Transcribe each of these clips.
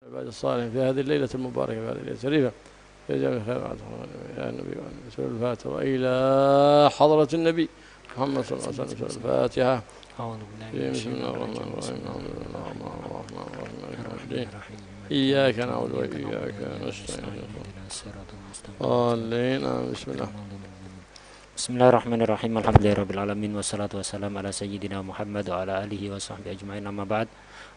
عباد الصالحين في هذه الليلة المباركة، في هذه الليلة الشريفة، يا جميع الخير يا النبي سورة الفاتحة وإلى حضرة النبي محمد صلى الله عليه وسلم. سورة الفاتحة. بسم الله الرحمن الرحيم. الرحمن الرحيم إياك نعبد وإياك نستعين. بسم الله. Bismillahirrahmanirrahim. Alhamdulillahirabbil alamin wassalatu wassalamu ala sayyidina Muhammad wa ala alihi wa sahbihi ajmain. Amma ba'd.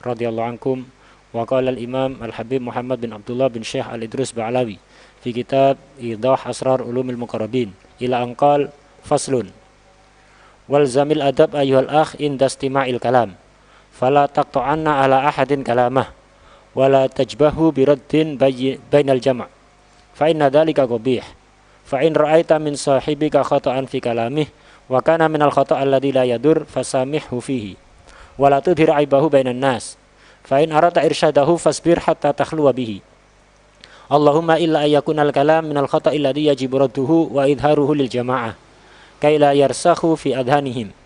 Radhiyallahu ankum. Wa qala al-Imam Al-Habib Muhammad bin Abdullah bin Syekh Al-Idrus Ba'alawi fi kitab Idah Asrar Ulumil Muqarrabin ila anqal faslun. Wal zamil adab ayyuhal akh inda istima'il kalam. Fala taqta'anna ala ahadin kalamah wa la tajbahu biraddin bainal jama'. Fa inna dhalika qabih. Fa in ra'aita min sahibika khata'an fi kalamih wa kana minal khata' alladhi la yadur fasamihhu fihi wa la tudhir aibahu bainan nas. Fa in arata irsyadahu fasbir hatta takhluwa bihi. Allahumma illa ayyakunal kalam minal khata' alladhi yajibu radduhu wa idharuhu lil jama'ah kay la yarsakhu fi adhanihim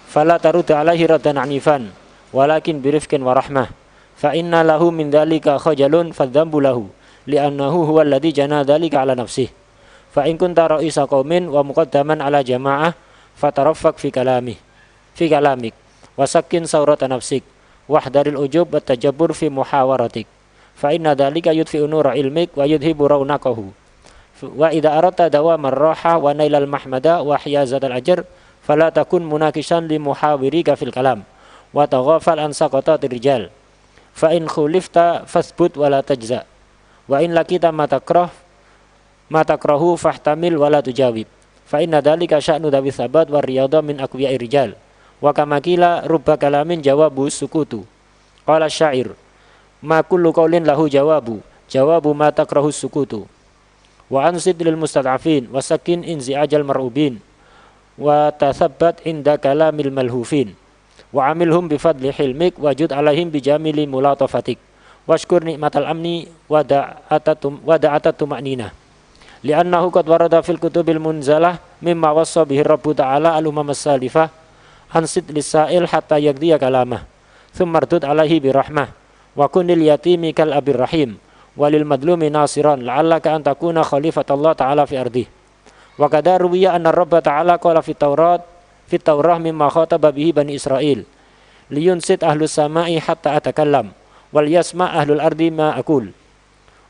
fala tarud alaihi raddan anifan walakin birifkin wa rahmah fa inna lahu min dhalika khajalun fadhambu lahu li'annahu huwa alladhi jana dhalika ala nafsih. Fa in kunta ra'isa qaumin wa muqaddaman ala jama'ah fataraffaq fi kalamik wa sakkin sawrata nafsik wahdaril ujub wa tajabbur fi muhawaratik fa inna dhalika yudfi'u nura ilmik wa yudhibu raunaqahu wa idha arata dawamar raha wa nailal mahmada wa hiyazatal ajr fala takun munakishan li muhawirika fil kalam wa taghafal an saqatatir rijal fa in khulifta fasbut wa la tajza wa in lakita matakrahu fahtamil wala tujawib fa inna dhalika sya'nu dawi sabat wa riyadha min aqwiya'i rijal wa kama qila rubba kalamin jawabu sukutu qala syair ma kullu qaulin lahu jawabu ma takrahu sukutu wa ansid lil mustad'afin wa sakin inzi'ajal mar'ubin wa tathabbat inda kalamil malhufin wa amilhum bifadli hilmik wajud alaihim bijamili mulatafatik washkur nikmatal amni wa da'atat tuma'ninah li'annahu qad warada fil kutubil munzalah mimma wassa bihi rabbu ta'ala al-umam as-salifah ansid lisa'il hatta yaqdiya kalamah thumma ardud alaihi birahmah wa kunil yatimi kal abir rahim walil madlumi nasiran la'allaka an takuna khalifatallah ta'ala fi ardih wa kadha ruwiya anna rabba ta'ala qala fit taurah mimma khataba bihi bani Israil liyunsid ahlus sama'i hatta atakallam wal yasma ahlul ardi ma akul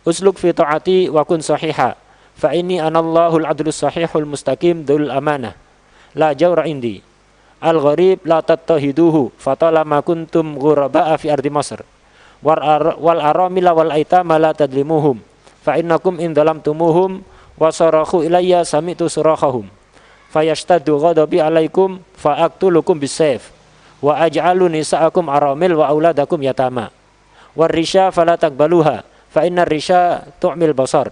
usluk fi ta'ati wa kun sahiha fa inni anallahu al-adlus sahihul mustaqim dzul amanah la jawra indi al gharib la tattahiduhu fatalama kuntum ghuraba'a fi ardi masr wal aramila wal aitama la tadlimuhum fa innakum in dalamtumuhum wa sarahu ilayya sami'tu surahahum fayashtaddu ghadabi alaikum fa aqtulukum bisayf wa aj'alu nisa'akum aramil wa auladakum yatama warisha fala taqbaluha fa innar risha tu'mil basar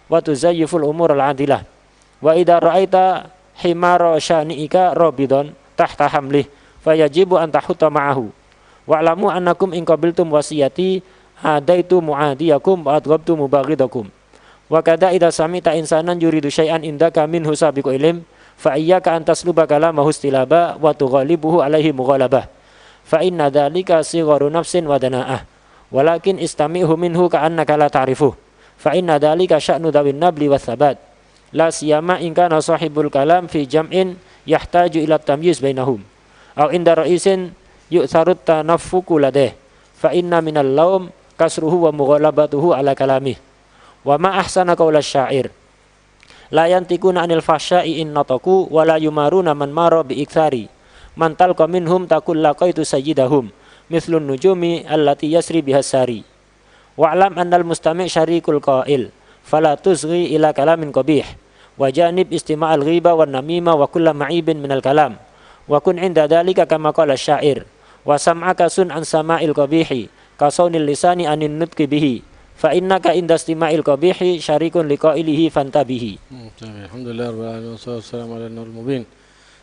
wa tuzayyiful umur al-adilah wa idza ra'aita himara syani'ika rabidan tahta hamlih fayajibu an tahutta ma'ahu wa'lamu annakum in qabiltum wasiyati adaitu mu'adiyakum wa adghabtu mubaghidakum wa kadza idza samita insanan yuridu syai'an indaka minhu sabiqu ilm fa iyyaka an tasluba kalamahu istilaba wa tughalibuhu alaihi mughalabah fa inna dzalika sigharu nafsin wa dana'ah walakin istami'hu minhu ka'annaka la ta'rifuh fa inna dhalika sya'nu dawin nabli wathabat la siyama in kana sahibul kalam fi jam'in yahtaju ila tamyiz bainahum aw inda ra'isin yu'tharut tanaffuku ladeh fa inna minal laum kasruhu wa mughalabatuhu ala kalamih wa ma ahsana qawla syair la yantikuna anil fahsya'i in nataku wa la yumaruna man mara bi iktsari man talqa minhum takul laqaitu sayyidahum mithlun nujumi allati yasri bihasari wa'lam annal mustami' syarikul qail fala tuzghi ila kalamin qabih wa janib istima'al ghiba wan namima wa kullu ma'ibin minal kalam wa kun inda dhalika kama qala syair wa sam'aka sun an sama'il qabihi kasaunil lisani anin nutqi bihi fa innaka inda istima'il qabihi syarikun liqailihi fantabihi. Alhamdulillah rabbil alamin wassalatu wassalamu ala nuril mubin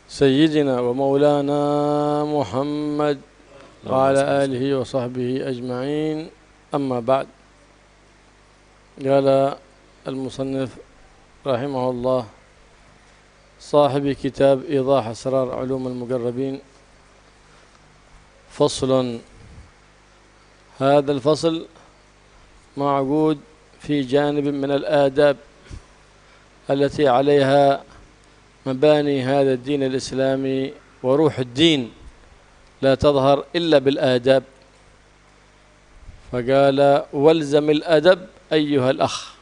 sayyidina wa maulana Muhammad وعلى آله وصحبه أجمعين. أما بعد قال المصنف رحمه الله صاحب كتاب إيضاح أسرار علوم المقربين فصل هذا الفصل معقود في جانب من الآداب التي عليها مباني هذا الدين الإسلامي، وروح الدين لا تظهر إلا بالآداب. فقال: والزم الأدب أيها الأخ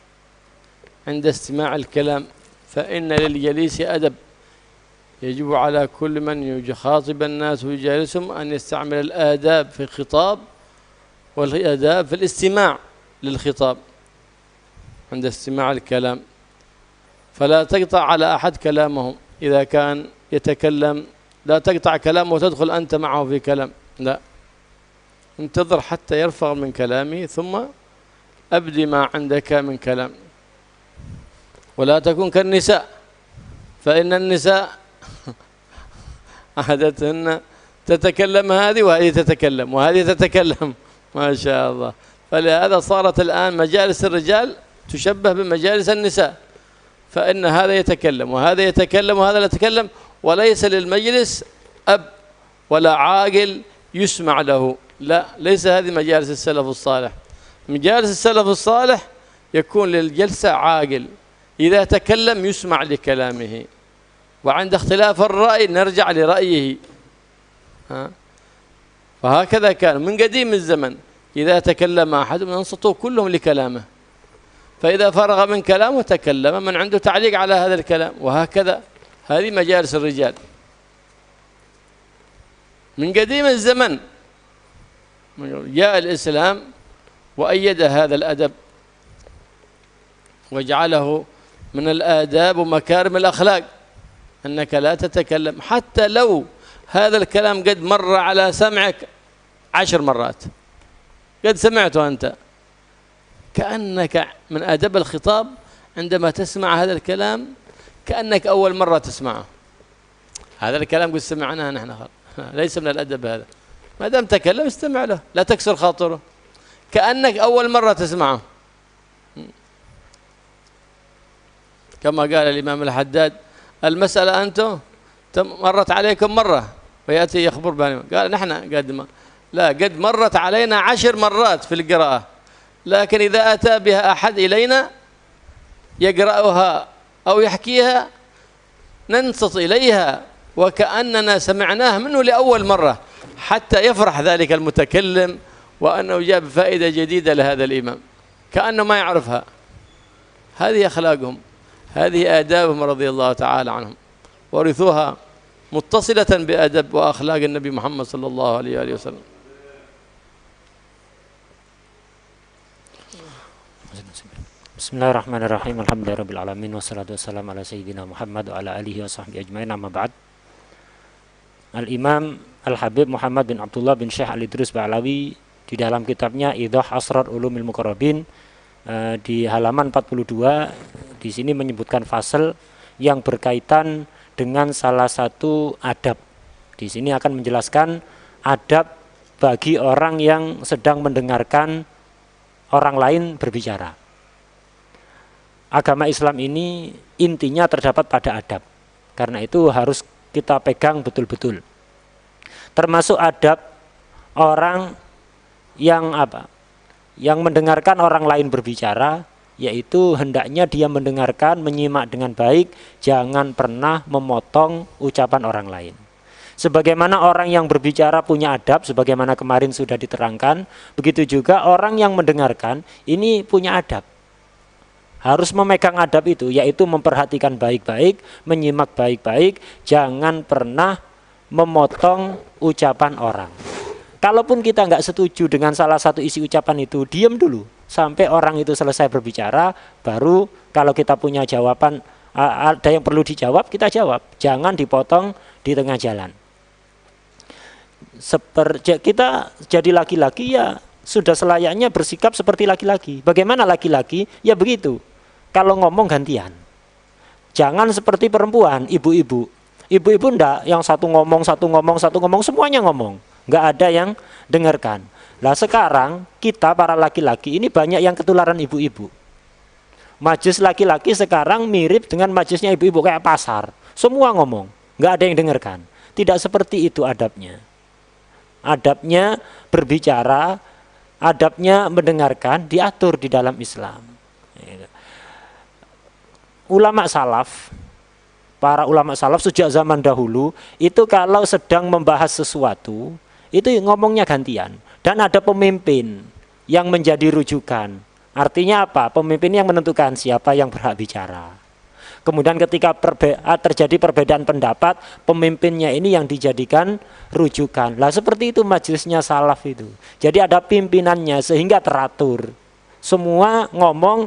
عند استماع الكلام، فإن للجليس أدب. يجب على كل من يخاطب الناس ويجالسهم أن يستعمل الآداب في الخطاب والآداب في الاستماع للخطاب عند استماع الكلام. فلا تقطع على أحد كلامه إذا كان يتكلم، لا تقطع كلامه وتدخل أنت معه في كلام، لا، انتظر حتى يرفع من كلامه ثم أبدي ما عندك من كلام. ولا تكن كالنساء، فإن النساء عادتهن تتكلم هذه وهذه تتكلم وهذه تتكلم، ما شاء الله. فلهذا صارت الآن مجالس الرجال تشبه بمجالس النساء، فإن هذا يتكلم وهذا يتكلم وهذا لا يتكلم، وليس للمجلس أب ولا عاقل يسمع له، لا، ليس هذه مجالس السلف الصالح. مجالس السلف الصالح يكون للجلسة عاقل، إذا تكلم يسمع لكلامه، وعند اختلاف الرأي نرجع لرأيه. فهكذا كان من قديم الزمن، إذا تكلم أحد ينصتوا كلهم لكلامه، فإذا فرغ من كلامه تكلم من عنده تعليق على هذا الكلام، وهكذا. هذه مجالس الرجال من قديم الزمن. جاء الإسلام وأيد هذا الأدب وجعله من الآداب ومكارم الأخلاق، أنك لا تتكلم حتى لو هذا الكلام قد مر على سمعك 10 مرات، قد سمعته أنت، كأنك من آداب الخطاب عندما تسمع هذا الكلام كأنك أول مرة تسمعه. هذا الكلام قد سمعناه نحن، ليس من الأدب هذا. ما دام تكلم استمع له، لا تكسر خاطره، كأنك أول مرة تسمعه. كما قال الإمام الحداد: المسألة أنتم مرت عليكم مرة، ويأتي يخبر بها، قال نحن قد مرت علينا 10 مرات في القراءة، لكن إذا أتى بها أحد إلينا يقرأها أو يحكيها ننصت إليها وكأننا سمعناه منه لأول مرة، حتى يفرح ذلك المتكلم وأنه جاب فائدة جديدة لهذا الإمام، كأنه ما يعرفها. هذه أخلاقهم، هذه آدابهم رضي الله تعالى عنهم، ورثوها متصلة بأدب وأخلاق النبي محمد صلى الله عليه وآله وسلم. Bismillahirrahmanirrahim. Alhamdulillahirabbil alamin, wassalatu wassalamu ala sayyidina Muhammad wa ala alihi wa sahbihi ajmain, amma ba'd. Al-Imam Al-Habib Muhammad bin Abdullah bin Syekh Al-Idrus Ba'alawi di dalam kitabnya Idah Asrar Ulumil Muqarrabin di halaman 42 di sini menyebutkan fasal yang berkaitan dengan salah satu adab. Di sini akan menjelaskan adab bagi orang yang sedang mendengarkan orang lain berbicara. Agama Islam ini intinya terdapat pada adab. Karena itu harus kita pegang betul-betul. Termasuk adab orang yang yang mendengarkan orang lain berbicara, yaitu hendaknya dia mendengarkan, menyimak dengan baik, jangan pernah memotong ucapan orang lain. Sebagaimana orang yang berbicara punya adab, sebagaimana kemarin sudah diterangkan, begitu juga orang yang mendengarkan ini punya adab. Harus memegang adab itu, yaitu memperhatikan baik-baik, menyimak baik-baik, jangan pernah memotong ucapan orang. Kalaupun kita nggak setuju dengan salah satu isi ucapan itu, diam dulu sampai orang itu selesai berbicara, baru kalau kita punya jawaban, ada yang perlu dijawab, kita jawab. Jangan dipotong di tengah jalan. Kita jadi laki-laki ya sudah selayaknya bersikap seperti laki-laki. Bagaimana laki-laki? Ya begitu. Kalau ngomong gantian. Jangan seperti perempuan, ibu-ibu. Ibu-ibu enggak, yang satu ngomong, semuanya ngomong. Enggak ada yang dengarkan. Lah sekarang kita para laki-laki ini banyak yang ketularan ibu-ibu. Majelis laki-laki sekarang mirip dengan majelisnya ibu-ibu, kayak pasar. Semua ngomong, enggak ada yang dengarkan. Tidak seperti itu adabnya. Adabnya berbicara adabnya mendengarkan diatur di dalam Islam. Ulama salaf, para ulama salaf sejak zaman dahulu itu kalau sedang membahas sesuatu itu ngomongnya gantian dan ada pemimpin yang menjadi rujukan. Artinya apa? Pemimpin yang menentukan siapa yang berhak bicara. Kemudian ketika terjadi perbedaan pendapat, pemimpinnya ini yang dijadikan rujukan. Lah seperti itu majelisnya salaf itu. Jadi ada pimpinannya sehingga teratur. Semua ngomong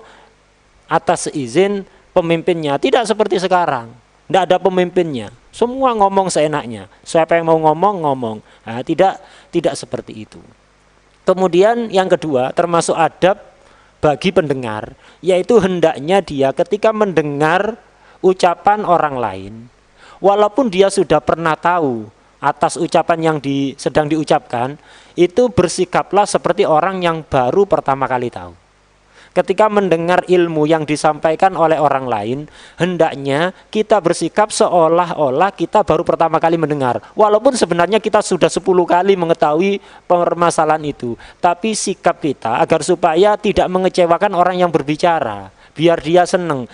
atas izin pemimpinnya, tidak seperti sekarang. Tidak ada pemimpinnya. Semua ngomong seenaknya. Siapa yang mau ngomong. Nah, tidak seperti itu. Kemudian yang kedua termasuk adab bagi pendengar, yaitu hendaknya dia ketika mendengar ucapan orang lain, walaupun dia sudah pernah tahu atas ucapan yang sedang diucapkan, itu bersikaplah seperti orang yang baru pertama kali tahu. Ketika mendengar ilmu yang disampaikan oleh orang lain, hendaknya kita bersikap seolah-olah kita baru pertama kali mendengar. Walaupun sebenarnya kita sudah 10 kali mengetahui permasalahan itu. Tapi sikap kita agar supaya tidak mengecewakan orang yang berbicara. Biar dia senang.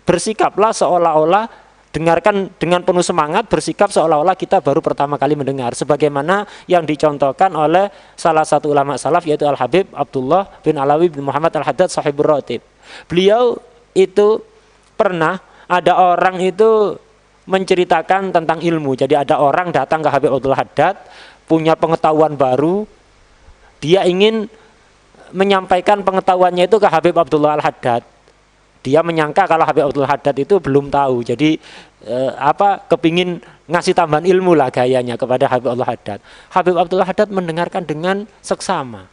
Bersikaplah seolah-olah, dengarkan dengan penuh semangat, bersikap seolah-olah kita baru pertama kali mendengar, sebagaimana yang dicontohkan oleh salah satu ulama salaf, yaitu Al-Habib Abdullah bin Alawi bin Muhammad Al-Haddad Sahibur Ratib. Beliau itu pernah ada orang itu menceritakan tentang ilmu. Jadi ada orang datang ke Habib Abdullah Haddad, punya pengetahuan baru, dia ingin menyampaikan pengetahuannya itu ke Habib Abdullah Al-Haddad. Dia menyangka kalau Habib Abdullah Haddad itu belum tahu, jadi kepingin ngasih tambahan ilmu lah gayanya kepada Habib Abdullah Haddad. Habib Abdullah Haddad mendengarkan dengan seksama,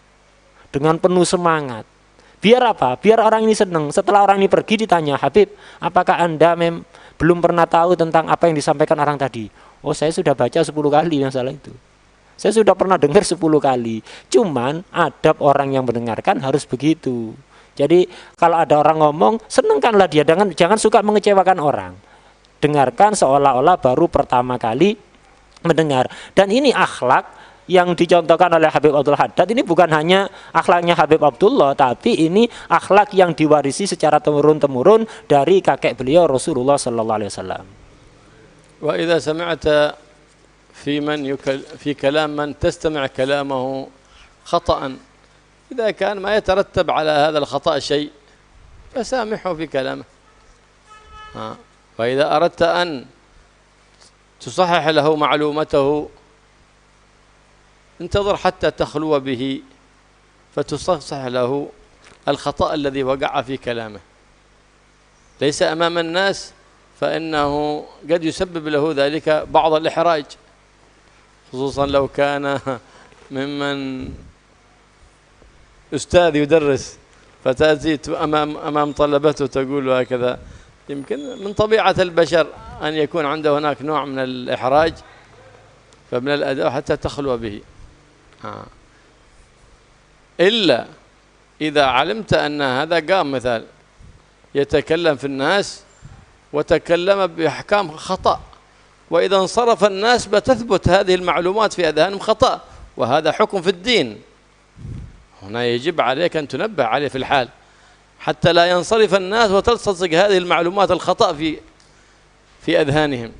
dengan penuh semangat. Biar apa? Biar orang ini senang. Setelah orang ini pergi ditanya, Habib, apakah Anda belum pernah tahu tentang apa yang disampaikan orang tadi? Oh, saya sudah baca 10 kali masalah itu. Saya sudah pernah dengar 10 kali. Cuman adab orang yang mendengarkan harus begitu. Jadi kalau ada orang ngomong, senengkanlah dia, jangan suka mengecewakan orang. Dengarkan seolah-olah baru pertama kali mendengar. Dan ini akhlak yang dicontohkan oleh Habib Abdullah Haddad. Ini bukan hanya akhlaknya Habib Abdullah, tapi ini akhlak yang diwarisi secara temurun-temurun dari kakek beliau Rasulullah sallallahu alaihi wasallam. Wa idza sami'ta fi kalam man tastami' kalamahu khata'an, إذا كان ما يترتب على هذا الخطأ شيء فسامحه في كلامه. وإذا أردت أن تصحح له معلومته انتظر حتى تخلو به فتصحح له الخطأ الذي وقع في كلامه، ليس أمام الناس، فإنه قد يسبب له ذلك بعض الإحراج، خصوصا لو كان ممن أستاذ يدرس فتأتي أمام طلبته تقول هكذا. يمكن من طبيعة البشر أن يكون عنده هناك نوع من الإحراج، فمن الأداء حتى تخلو به. إلا إذا علمت أن هذا قام مثال يتكلم في الناس وتكلم بأحكام خطأ، وإذا انصرف الناس بتثبت هذه المعلومات في أذهانهم خطأ، وهذا حكم في الدين. هنا يجب عليك أن تنبه عليه في الحال حتى لا ينصرف الناس وتلتصق هذه المعلومات الخطأ في أذهانهم.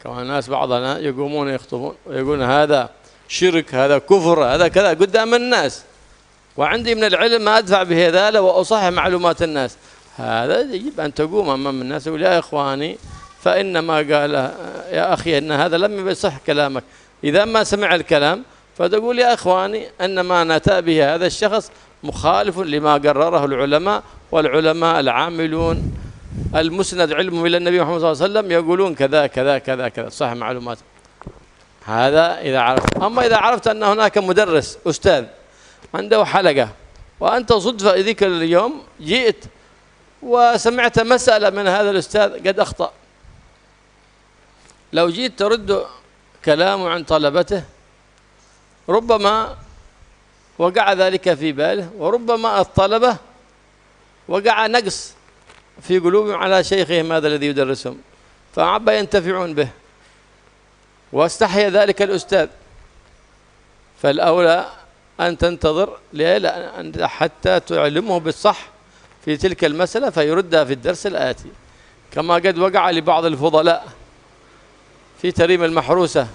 كما الناس بعضنا يقومون يخطبون ويقولون هذا شرك، هذا كفر، هذا كذا قدام الناس، وعندي من العلم ما أدفع به هذا وأصحح معلومات الناس. هذا يجب أن تقوم أمام الناس ويقول يا إخواني فإنما قال يا أخي أن هذا لم يصح كلامك. إذا ما سمع الكلام فتقول يا إخواني أن ما نتى به هذا الشخص مخالف لما قرره العلماء، والعلماء العاملون المسند علمهم إلى النبي محمد صلى الله عليه وسلم يقولون كذا كذا كذا كذا، صح معلومات. هذا إذا عرفت. أما إذا عرفت أن هناك مدرس أستاذ عنده حلقة وأنت صدفة ذيك اليوم جئت وسمعت مسألة من هذا الأستاذ قد أخطأ، لو جيت ترد كلامه عن طلبته ربما وقع ذلك في باله، وربما الطلبة وقع نقص في قلوبهم على شيخهم هذا الذي يدرسهم، فعبا ينتفعون به، واستحيا ذلك الأستاذ فالأولى أن تنتظر حتى تعلمه بالصح في تلك المسألة فيردها في الدرس الآتي، كما قد وقع لبعض الفضلاء في تريم المحروسة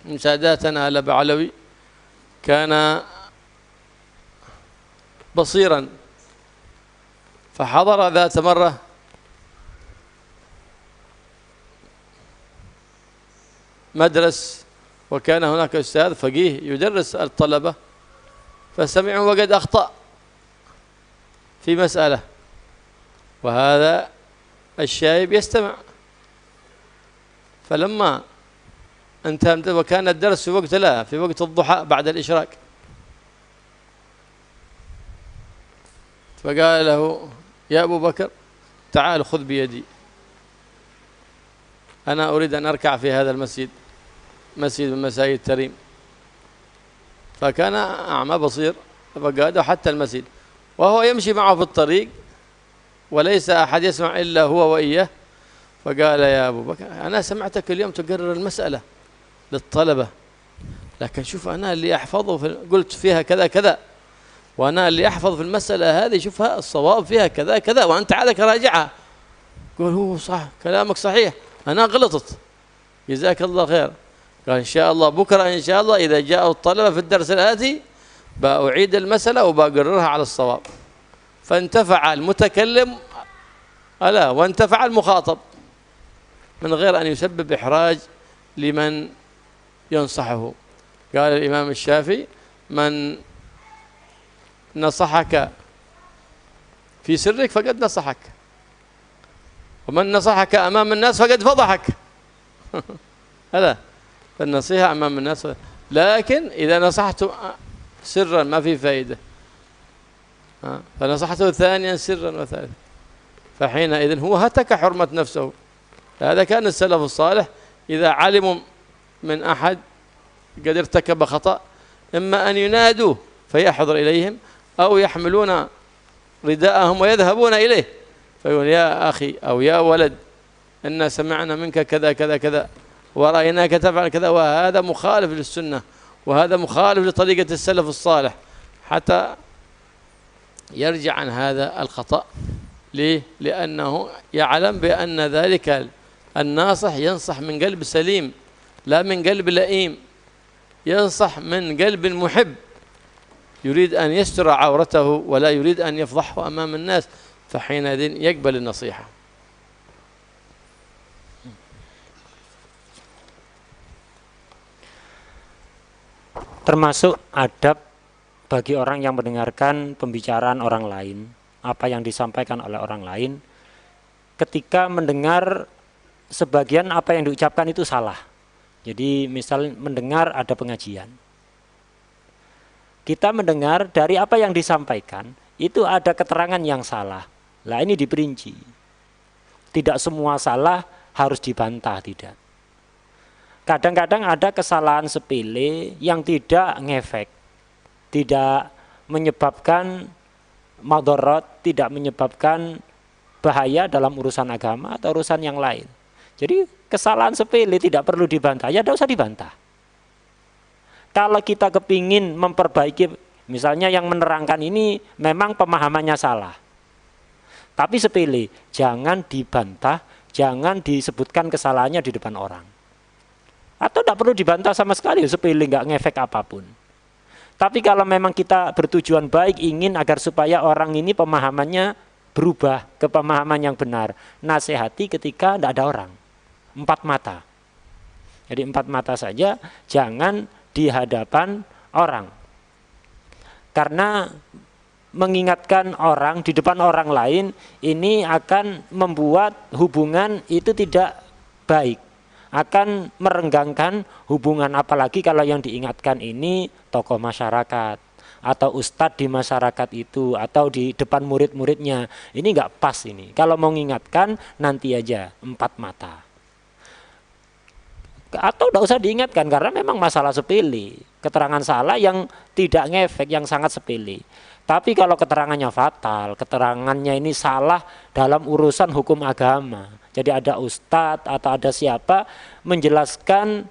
من ساداتنا آل بعلوي، كان بصيرا فحضر ذات مرة مدرس، وكان هناك أستاذ فقيه يدرس الطلبة، فسمعوا وقد أخطأ في مسألة، وهذا الشايب يستمع. فلما انتهى وكان الدرس في وقت في وقت الضحى بعد الإشراق، فقال له: يا أبو بكر تعال خذ بيدي، أنا أريد أن أركع في هذا المسجد، مسجد من مساجد تريم. فكان أعمى بصير، فقاده حتى المسجد وهو يمشي معه في الطريق وليس أحد يسمع إلا هو وإياه. فقال: يا أبو بكر أنا سمعتك اليوم تقرر المسألة للطلبة، لكن شوف أنا اللي أحفظه قلت فيها كذا كذا، وأنا اللي أحفظ في المسألة هذه شوفها الصواب فيها كذا كذا، وأنت عادك راجعها. قال: هو صح كلامك صحيح، أنا غلطت، جزاك الله خير. قال: إن شاء الله بكرة إن شاء الله إذا جاءوا الطلبة في الدرس الآتي بأعيد المسألة وبقررها على الصواب. فانتفع المتكلم وانتفع المخاطب من غير أن يسبب إحراج لمن ينصحه. قال الإمام الشافعي: من نصحك في سرك فقد نصحك، ومن نصحك أمام الناس فقد فضحك. فالنصيحة أمام الناس، لكن إذا نصحت سرا ما في فائدة، فنصحته ثانيا سرا وثالثا، فحينئذ هو هتك حرمة نفسه. هذا كان السلف الصالح إذا علموا من أحد قد ارتكب خطأ إما أن ينادوه فيحضر إليهم، أو يحملون رداءهم ويذهبون إليه فيقول: يا أخي أو يا ولد إنا سمعنا منك كذا كذا كذا ورأيناك تفعل كذا، وهذا مخالف للسنة وهذا مخالف لطريقة السلف الصالح، حتى يرجع عن هذا الخطأ. ليه؟ لأنه يعلم بأن ذلك الناصح ينصح من قلب سليم لا من قلب لئيم، ينصح من قلب محب يريد أن يستر عورته ولا يريد أن يفضحه أمام الناس، فحينئذ يقبل النصيحة. Termasuk adab bagi orang yang mendengarkan pembicaraan orang lain, apa yang disampaikan oleh orang lain, ketika mendengar sebagian apa yang diucapkan itu salah. Jadi misal mendengar ada pengajian, kita mendengar dari apa yang disampaikan itu ada keterangan yang salah. Lah ini diperinci. Tidak semua salah harus dibantah, tidak. Kadang-kadang ada kesalahan sepele yang tidak ngefek, tidak menyebabkan madarat, tidak menyebabkan bahaya dalam urusan agama atau urusan yang lain. Jadi kesalahan sepele tidak perlu dibantah, ya tidak usah dibantah. Kalau kita kepingin memperbaiki, misalnya yang menerangkan ini memang pemahamannya salah, tapi sepele, jangan dibantah, jangan disebutkan kesalahannya di depan orang. Atau tidak perlu dibantah sama sekali, sepele, nggak ngefek apapun. Tapi kalau memang kita bertujuan baik, ingin agar supaya orang ini pemahamannya berubah ke pemahaman yang benar, nasihati ketika tidak ada orang, 4 mata. Jadi 4 mata saja, jangan di hadapan orang. Karena mengingatkan orang di depan orang lain ini akan membuat hubungan itu tidak baik, akan merenggangkan hubungan, apalagi kalau yang diingatkan ini tokoh masyarakat atau ustadz di masyarakat itu atau di depan murid-muridnya. Ini nggak pas ini. Kalau mau mengingatkan nanti aja 4 mata. Atau tidak usah diingatkan karena memang masalah sepele, keterangan salah yang tidak ngefek, yang sangat sepele. Tapi kalau keterangannya fatal, keterangannya ini salah dalam urusan hukum agama, jadi ada ustadz atau ada siapa menjelaskan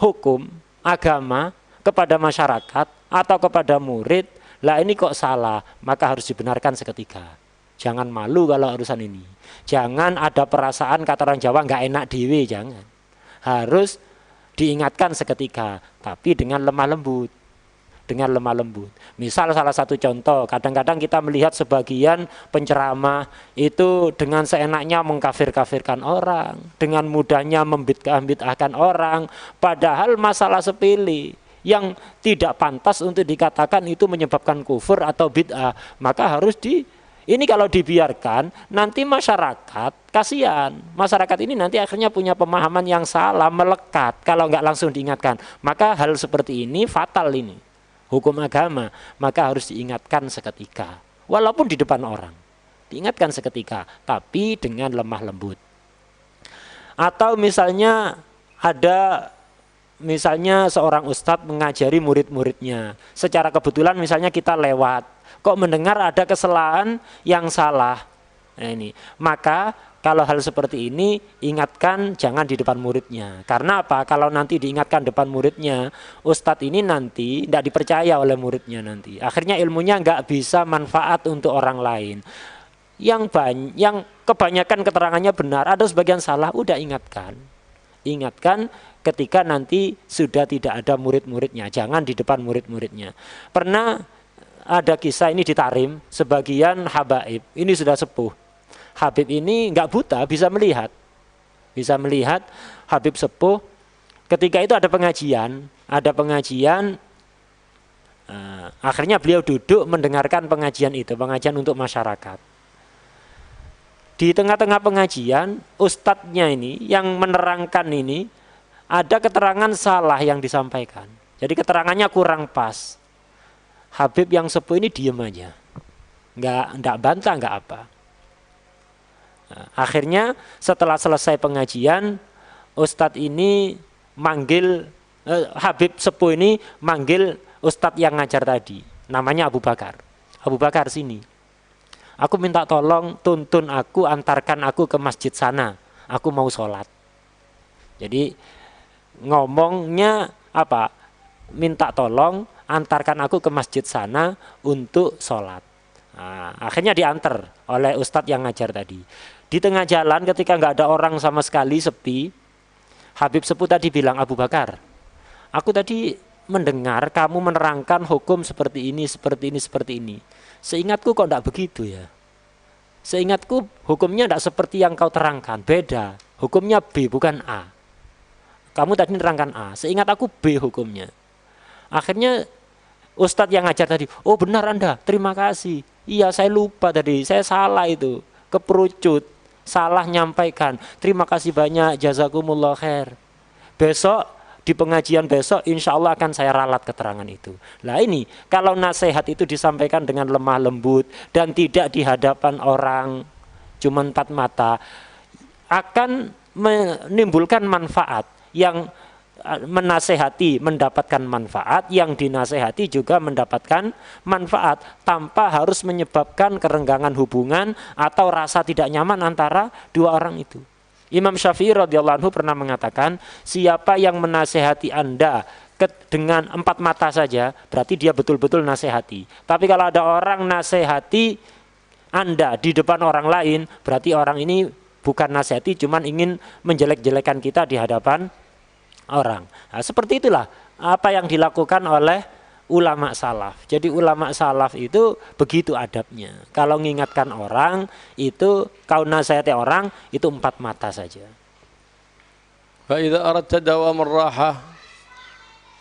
hukum agama kepada masyarakat atau kepada murid, lah ini kok salah, maka harus dibenarkan seketika. Jangan malu kalau urusan ini. Jangan ada perasaan, kata orang Jawa, nggak enak dewe, jangan. Harus diingatkan seketika, tapi dengan lemah lembut. Dengan lemah lembut. Misal salah satu contoh, kadang-kadang kita melihat sebagian penceramah itu dengan seenaknya mengkafir-kafirkan orang, dengan mudahnya membid'ah-bid'ahkan orang, padahal masalah sepele yang tidak pantas untuk dikatakan itu menyebabkan kufur atau bid'ah, maka harus ini kalau dibiarkan nanti masyarakat kasihan. Masyarakat ini nanti akhirnya punya pemahaman yang salah, melekat kalau nggak langsung diingatkan. Maka hal seperti ini fatal ini. Hukum agama, maka harus diingatkan seketika. Walaupun di depan orang. Diingatkan seketika, tapi dengan lemah lembut. Atau misalnya ada seorang ustadz mengajari murid-muridnya. Secara kebetulan misalnya kita lewat, kok mendengar ada kesalahan yang salah. Nah ini, maka kalau hal seperti ini ingatkan jangan di depan muridnya. Karena apa? Kalau nanti diingatkan depan muridnya, ustadz ini nanti tidak dipercaya oleh muridnya nanti. Akhirnya ilmunya nggak bisa manfaat untuk orang lain. Yang kebanyakan keterangannya benar, ada sebagian salah, udah ingatkan. Ingatkan ketika nanti sudah tidak ada murid-muridnya, jangan di depan murid-muridnya. Pernah ada kisah ini di Tarim, sebagian habaib, ini sudah sepuh. Habib ini nggak buta, bisa melihat. Habib sepuh, ketika itu ada pengajian, akhirnya beliau duduk mendengarkan pengajian itu, pengajian untuk masyarakat. Di tengah-tengah pengajian, ustadznya ini yang menerangkan ini, ada keterangan salah yang disampaikan. Jadi keterangannya kurang pas. Habib yang sepuh ini diem aja, nggak bantah, nggak apa. Nah, akhirnya setelah selesai pengajian, ustadz ini Habib sepuh ini manggil ustadz yang ngajar tadi, namanya Abu Bakar. Abu Bakar, sini. Aku minta tolong tuntun aku, antarkan aku ke masjid sana. Aku mau sholat. Jadi ngomongnya apa? Minta tolong antarkan aku ke masjid sana untuk sholat. Nah, akhirnya diantar oleh ustadz yang ngajar tadi. Di tengah jalan ketika nggak ada orang sama sekali, sepi, Habib sepuh tadi bilang, Abu Bakar, aku tadi mendengar kamu menerangkan hukum seperti ini. Seingatku kok tidak begitu ya. Seingatku hukumnya tidak seperti yang kau terangkan, beda. Hukumnya B bukan A. Kamu tadi menerangkan A, seingat aku B hukumnya. Akhirnya ustadz yang ngajar tadi, oh benar Anda, terima kasih. Iya saya lupa tadi, saya salah itu, keperucut, salah nyampaikan. Terima kasih banyak, jazakumullah khair. Besok di pengajian besok insya Allah akan saya ralat keterangan itu. Nah ini kalau nasihat itu disampaikan dengan lemah lembut dan tidak di hadapan orang, cuma empat mata, akan menimbulkan manfaat. Yang menasehati mendapatkan manfaat, yang dinasehati juga mendapatkan manfaat, tanpa harus menyebabkan kerenggangan hubungan atau rasa tidak nyaman antara dua orang itu. Imam Syafi'i radhiyallahu anhu pernah mengatakan, siapa yang menasehati Anda dengan empat mata saja, berarti dia betul-betul nasehati. Tapi kalau ada orang nasehati Anda di depan orang lain, berarti orang ini bukan nasehati, cuman ingin menjelek-jelekan kita di hadapan orang. Nah, seperti itulah apa yang dilakukan oleh ulama salaf. Jadi ulama salaf itu begitu adabnya. Kalau mengingatkan orang itu, kau nasihati orang itu empat mata saja. فإذا أردت دوام الراحة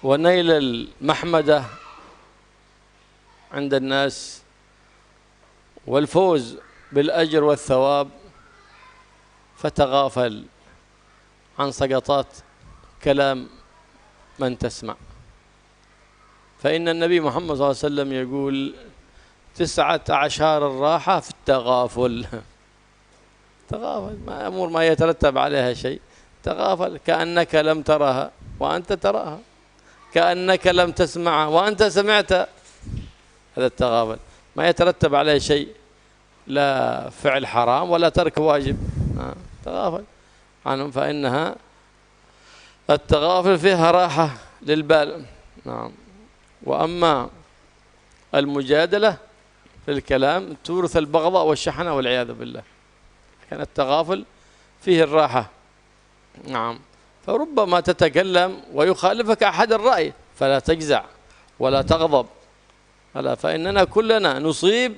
ونيل المحمدة عند الناس والفوز بالأجر والثواب فتغافل عن سقطات كلام من تسمع. فإن النبي محمد صلى الله عليه وسلم يقول 19 الراحة في التغافل. تغافل، ما أمور ما يترتب عليها شيء، تغافل كأنك لم ترها وأنت تراها، كأنك لم تسمعها وأنت سمعتها. هذا التغافل ما يترتب عليه شيء، لا فعل حرام ولا ترك واجب. تغافل عنهم فإنها التغافل فيها راحة للبال. نعم. وأما المجادلة في الكلام تورث البغضاء والشحنة والعياذ بالله. كان التغافل فيه الراحة. نعم. فربما تتكلم ويخالفك أحد الرأي فلا تجزع ولا تغضب، ألا فإننا كلنا نصيب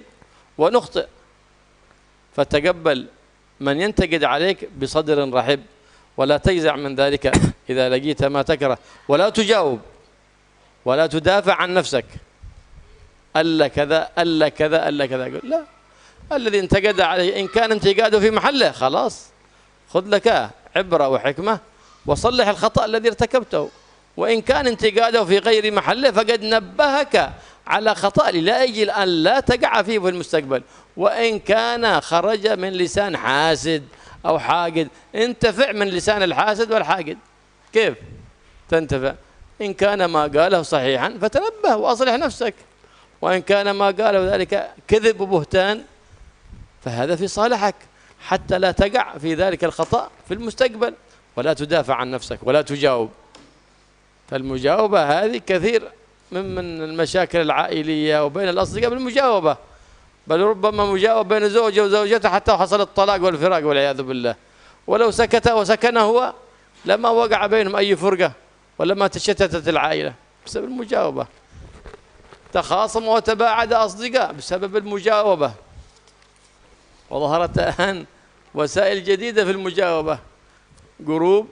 ونخطئ، فتقبل من ينتقد عليك بصدر رحب، ولا تجزع من ذلك إذا لقيت ما تكره، ولا تجاوب ولا تدافع عن نفسك. ألا كذا ألا كذا ألا كذا، لا، الذي انتقد عليه إن كان انتقاده في محله خلاص خذ لك عبرة وحكمة وصلح الخطأ الذي ارتكبته، وإن كان انتقاده في غير محله فقد نبهك على خطأ لا أجل أن لا تقع فيه في المستقبل. وإن كان خرج من لسان حاسد أو حاقد انتفع من لسان الحاسد والحاقد. كيف تنتفع؟ إن كان ما قاله صحيحا فتنبه وأصلح نفسك، وإن كان ما قاله ذلك كذب وبهتان فهذا في صالحك حتى لا تقع في ذلك الخطأ في المستقبل، ولا تدافع عن نفسك ولا تجاوب. فالمجاوبة هذه كثير من المشاكل العائلية وبين الأصدقاء بالمجاوبة، بل ربما مجاوب بين زوجه وزوجته حتى حصل الطلاق والفراق والعياذ بالله. ولو سكت وسكن هو لما وقع بينهم أي فرقة ولما تشتتت العائلة بسبب المجاوبة. تخاصم وتباعد أصدقاء بسبب المجاوبة. وظهرت الآن وسائل جديدة في المجاوبة، جروب،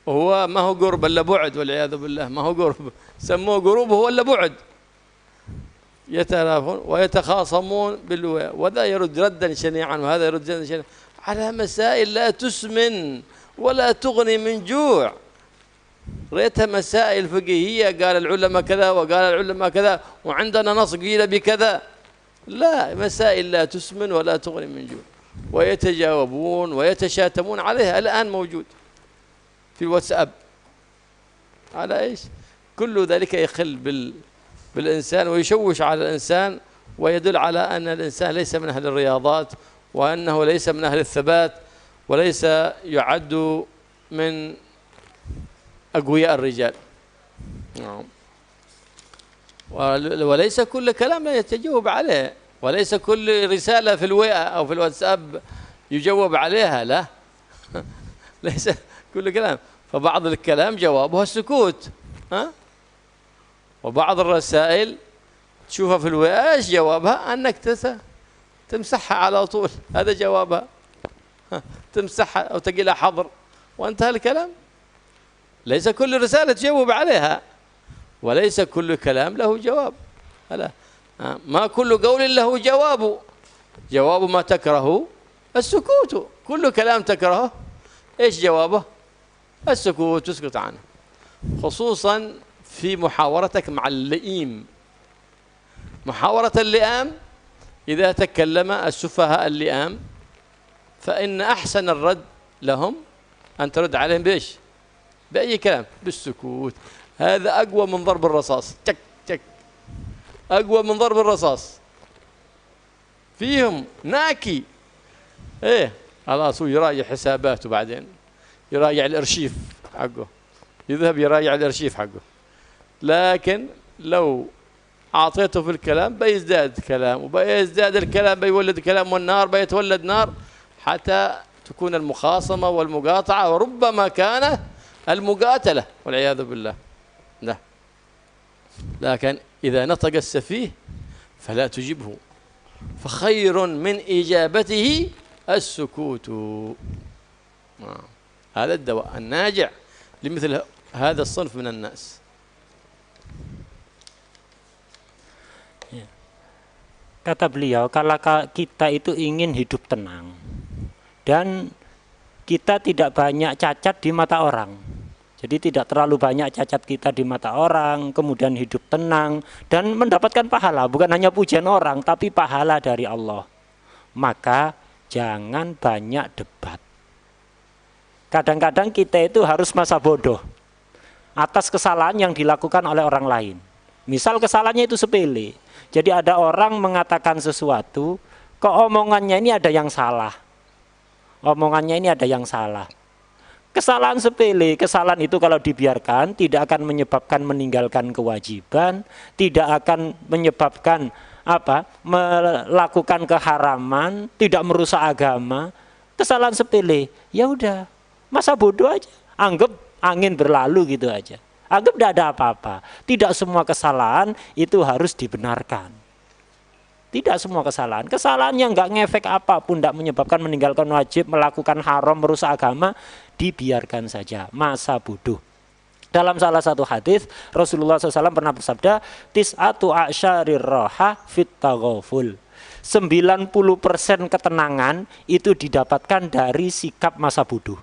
وهو ما هو قرب إلا بعد والعياذ بالله، ما هو قرب، سموه جروب هو إلا بعد، يتنافون ويتخاصمون بالولاء، وذا يرد ردا شنيعا وهذا يرد ردا شنيعا على مسائل لا تسمن ولا تغني من جوع. ريتها مسائل فقهية قال العلماء كذا وقال العلماء كذا وعندنا نص قيل بكذا، لا، مسائل لا تسمن ولا تغني من جوع، ويتجاوبون ويتشاتمون عليها. الآن موجود في الواتساب على إيش؟ كل ذلك يخل بالإنسان ويشوش على الإنسان، ويدل على أن الإنسان ليس من أهل الرياضات، وأنه ليس من أهل الثبات، وليس يعد من أقوياء الرجال. وليس كل كلام لا يتجاوب عليه، وليس كل رسالة في الويئة أو في الواتساب يجاوب عليها، لا ليس كل كلام. فبعض الكلام جوابه السكوت، وبعض الرسائل تشوفها في الويئة ايش جوابها؟ أنك تمسحها على طول، هذا جوابها، تمسحها أو تقيلها حظر وانتهى الكلام. ليس كل رسالة تجاوب عليها، وليس كل كلام له جواب، لا، ما كل قول له جواب. جواب ما تكره السكوت، كل كلام تكرهه ايش جوابه؟ السكوت، تسكت عنه، خصوصا في محاورتك مع اللئيم. محاورة اللئام إذا تكلم السفهاء اللئام فإن أحسن الرد لهم أن ترد عليهم بإيش؟ بأي كلام؟ بالسكوت. هذا أقوى من ضرب الرصاص، تك تك، أقوى من ضرب الرصاص. فيهم ناكي، إيه خلاص، هو يراجع حساباته، بعدين يراجع الأرشيف حقه، يذهب يراجع الأرشيف حقه. لكن لو أعطيته في الكلام بيزداد كلام، وبيزداد الكلام بيولد كلام، والنار بيتولد نار، حتى تكون المخاصمة والمقاطعة، وربما كان المقاتلة والعياذ بالله. لا، لكن إذا نطق السفيه فلا تجبه، فخير من إجابته السكوت. هذا الدواء الناجع لمثل هذا الصنف من الناس. Kata beliau, kalau kita itu ingin hidup tenang dan kita tidak banyak cacat di mata orang, jadi tidak terlalu banyak cacat kita di mata orang, kemudian hidup tenang dan mendapatkan pahala, bukan hanya pujian orang tapi pahala dari Allah, maka jangan banyak debat. Kadang-kadang kita itu harus masa bodoh atas kesalahan yang dilakukan oleh orang lain. Misal kesalahannya itu sepele, jadi ada orang mengatakan sesuatu, kok omongannya ini ada yang salah, omongannya ini ada yang salah. Kesalahan sepele, kesalahan itu kalau dibiarkan tidak akan menyebabkan meninggalkan kewajiban, tidak akan menyebabkan melakukan keharaman, tidak merusak agama. Kesalahan sepele, ya udah, masa bodoh aja, anggap angin berlalu gitu aja, anggap tidak ada apa-apa. Tidak semua kesalahan itu harus dibenarkan. Tidak semua kesalahan yang nggak ngefek apapun, tidak menyebabkan meninggalkan wajib, melakukan haram, merusak agama, dibiarkan saja, masa bodoh. Dalam salah satu hadis Rasulullah SAW pernah bersabda, tis'atu a'syarir raha fit taghaful. 90% ketenangan itu didapatkan dari sikap masa bodoh.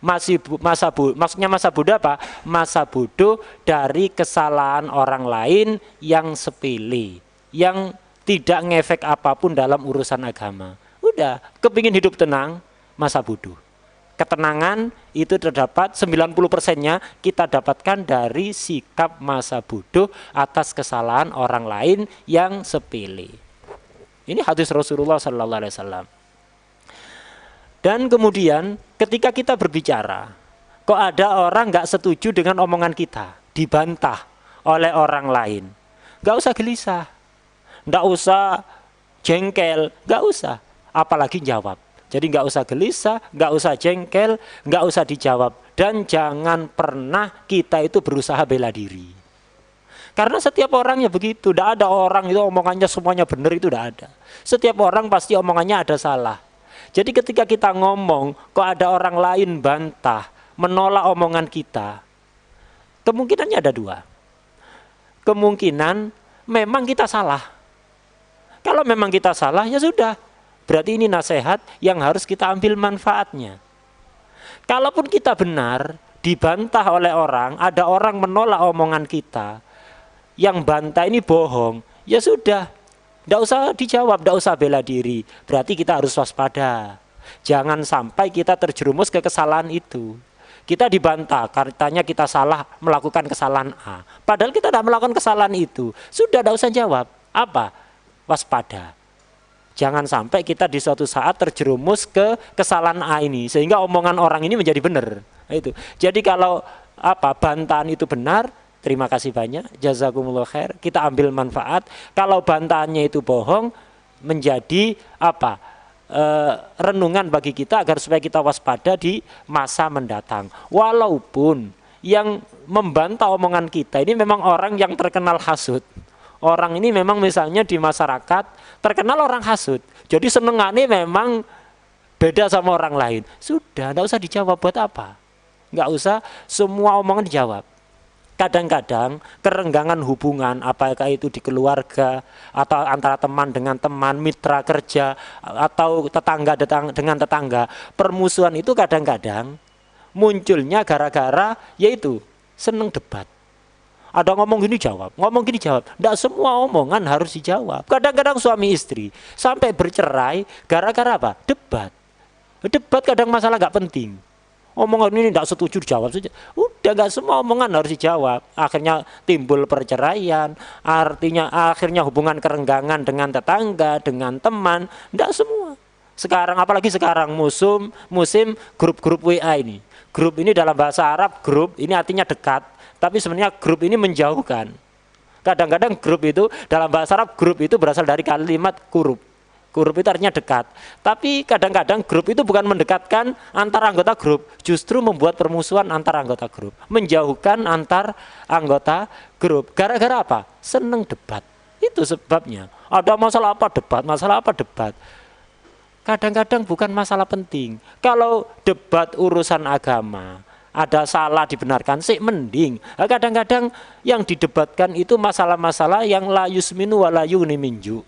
Maksudnya masa bodoh apa? Masa bodoh dari kesalahan orang lain yang sepele, yang tidak ngefek apapun dalam urusan agama. Udah, kepingin hidup tenang, masa bodoh. Ketenangan itu terdapat 90%-nya kita dapatkan dari sikap masa bodoh atas kesalahan orang lain yang sepele. Ini hadis Rasulullah sallallahu alaihi wasallam. Dan kemudian ketika kita berbicara, kok ada orang nggak setuju dengan omongan kita, dibantah oleh orang lain, nggak usah gelisah, nggak usah jengkel, nggak usah, apalagi jawab. Jadi nggak usah gelisah, nggak usah jengkel, nggak usah dijawab, dan jangan pernah kita itu berusaha bela diri. Karena setiap orangnya begitu, tidak ada orang itu omongannya semuanya benar, itu tidak ada. Setiap orang pasti omongannya ada salah. Jadi ketika kita ngomong, kok ada orang lain bantah, menolak omongan kita, kemungkinannya ada dua. Kemungkinan memang kita salah. Kalau memang kita salah, ya sudah. Berarti ini nasihat yang harus kita ambil manfaatnya. Kalaupun kita benar, dibantah oleh orang, ada orang menolak omongan kita, yang bantah ini bohong, ya sudah, tidak usah dijawab, tidak usah bela diri. Berarti kita harus waspada. Jangan sampai kita terjerumus ke kesalahan itu. Kita dibantah, katanya kita salah melakukan kesalahan A. Padahal kita tidak melakukan kesalahan itu. Sudah, tidak usah jawab. Apa? Waspada. Jangan sampai kita di suatu saat terjerumus ke kesalahan A ini, sehingga omongan orang ini menjadi benar. Itu. Jadi kalau bantahan itu benar, terima kasih banyak, jazakumullah khair, kita ambil manfaat. Kalau bantahannya itu bohong, menjadi renungan bagi kita agar supaya kita waspada di masa mendatang. Walaupun yang membantah omongan kita ini memang orang yang terkenal hasud. Orang ini memang misalnya di masyarakat terkenal orang hasud. Jadi senengannya memang beda sama orang lain. Sudah, tidak usah dijawab, buat apa? Nggak usah semua omongan dijawab. Kadang-kadang kerenggangan hubungan, apakah itu di keluarga atau antara teman dengan teman, mitra kerja atau tetangga dengan tetangga, permusuhan itu kadang-kadang munculnya gara-gara yaitu seneng debat. Ada ngomong gini jawab, ngomong gini jawab. Tidak semua omongan harus dijawab. Kadang-kadang suami istri sampai bercerai gara-gara apa? Debat. Debat kadang masalah nggak penting. Omongan ini tidak setuju dijawab saja. Udah, nggak semua omongan harus dijawab. Akhirnya timbul perceraian. Akhirnya hubungan kerenggangan dengan tetangga, dengan teman. Tidak semua. Sekarang, apalagi sekarang musim grup-grup WA ini. Grup ini dalam bahasa Arab, grup ini artinya dekat. Tapi sebenarnya grup ini menjauhkan. Kadang-kadang grup itu dalam bahasa Arab, grup itu berasal dari kalimat kurub. Kurub itu artinya dekat. Tapi kadang-kadang grup itu bukan mendekatkan antar anggota grup, justru membuat permusuhan antar anggota grup, menjauhkan antar anggota grup. Gara-gara apa? Seneng debat. Itu sebabnya. Ada masalah apa debat? Masalah apa debat? Kadang-kadang bukan masalah penting. Kalau debat urusan agama, ada salah dibenarkan sih mending. Kadang-kadang yang didebatkan itu masalah-masalah yang la yusminu wa la yughni minju.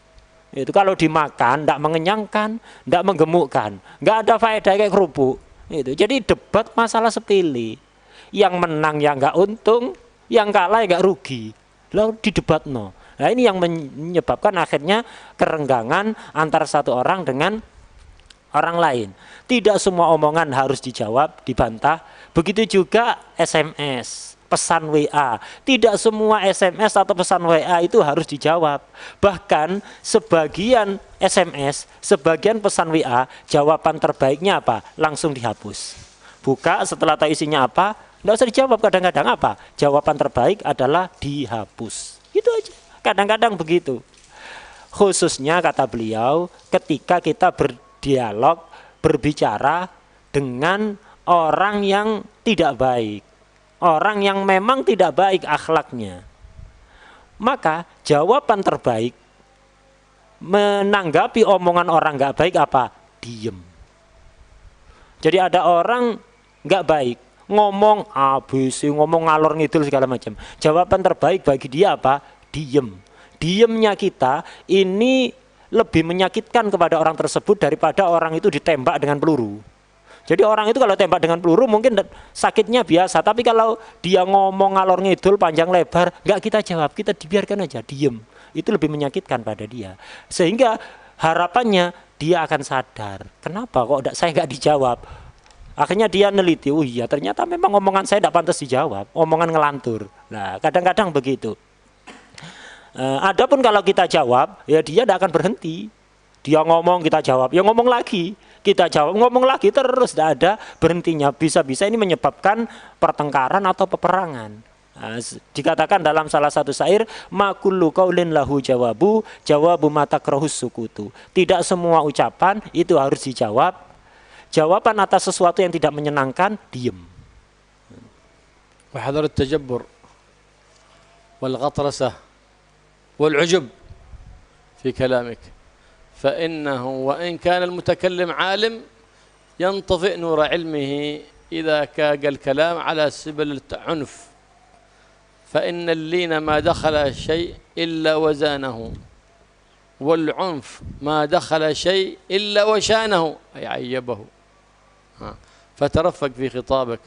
Itu kalau dimakan tidak mengenyangkan, tidak menggemukkan, nggak ada faedah kayak kerupuk. Itu. Jadi debat masalah sepele. Yang menang ya nggak untung, yang kalah ya nggak rugi. Lalu didebat no. Nah ini yang menyebabkan akhirnya kerenggangan antara satu orang dengan orang lain. Tidak semua omongan harus dijawab, dibantah. Begitu juga SMS, pesan WA. Tidak semua SMS atau pesan WA itu harus dijawab. Bahkan sebagian SMS, sebagian pesan WA, jawaban terbaiknya apa? Langsung dihapus. buka setelah tahu isinya apa, nggak usah dijawab. Kadang-kadang apa? Jawaban terbaik adalah dihapus. Gitu aja. Kadang-kadang begitu. Khususnya kata beliau, ketika kita berdialog, berbicara dengan orang yang tidak baik, orang yang memang tidak baik akhlaknya, maka jawaban terbaik menanggapi omongan orang nggak baik apa? Diem. Jadi ada orang nggak baik, ngomong ABC, ngomong ngalor ngidul segala macam. Jawaban terbaik bagi dia apa? Diem. Diemnya kita ini lebih menyakitkan kepada orang tersebut daripada orang itu ditembak dengan peluru. Jadi orang itu kalau tembak dengan peluru mungkin sakitnya biasa, tapi kalau dia ngomong ngalor ngidul panjang lebar, nggak kita jawab, kita dibiarkan aja, diem. Itu lebih menyakitkan pada dia. Sehingga harapannya dia akan sadar, kenapa kok saya nggak dijawab? Akhirnya dia neliti, oh iya ternyata memang omongan saya tidak pantas dijawab, omongan ngelantur. Nah kadang-kadang begitu. Adapun kalau kita jawab, ya dia tidak akan berhenti. Dia ngomong kita jawab, ya ngomong lagi, kita jawab, ngomong lagi terus, tidak ada berhentinya. Bisa-bisa ini menyebabkan pertengkaran atau peperangan. Dikatakan dalam salah satu syair, ma kullu qaulin lahu jawabu ma takrahus sukutu. Tidak semua ucapan itu harus dijawab. Jawaban atas sesuatu yang tidak menyenangkan, diem. Wa hadar at-tajabbur wal ghatrasah wal ujub fi kalamik. فإنه وإن كان المتكلم عالم ينطفئ نور علمه إذا كاج الكلام على سبل العنف، فإن اللين ما دخل شيء إلا وزانه، والعنف ما دخل شيء إلا وشانه أي عيبه. فترفق في خطابك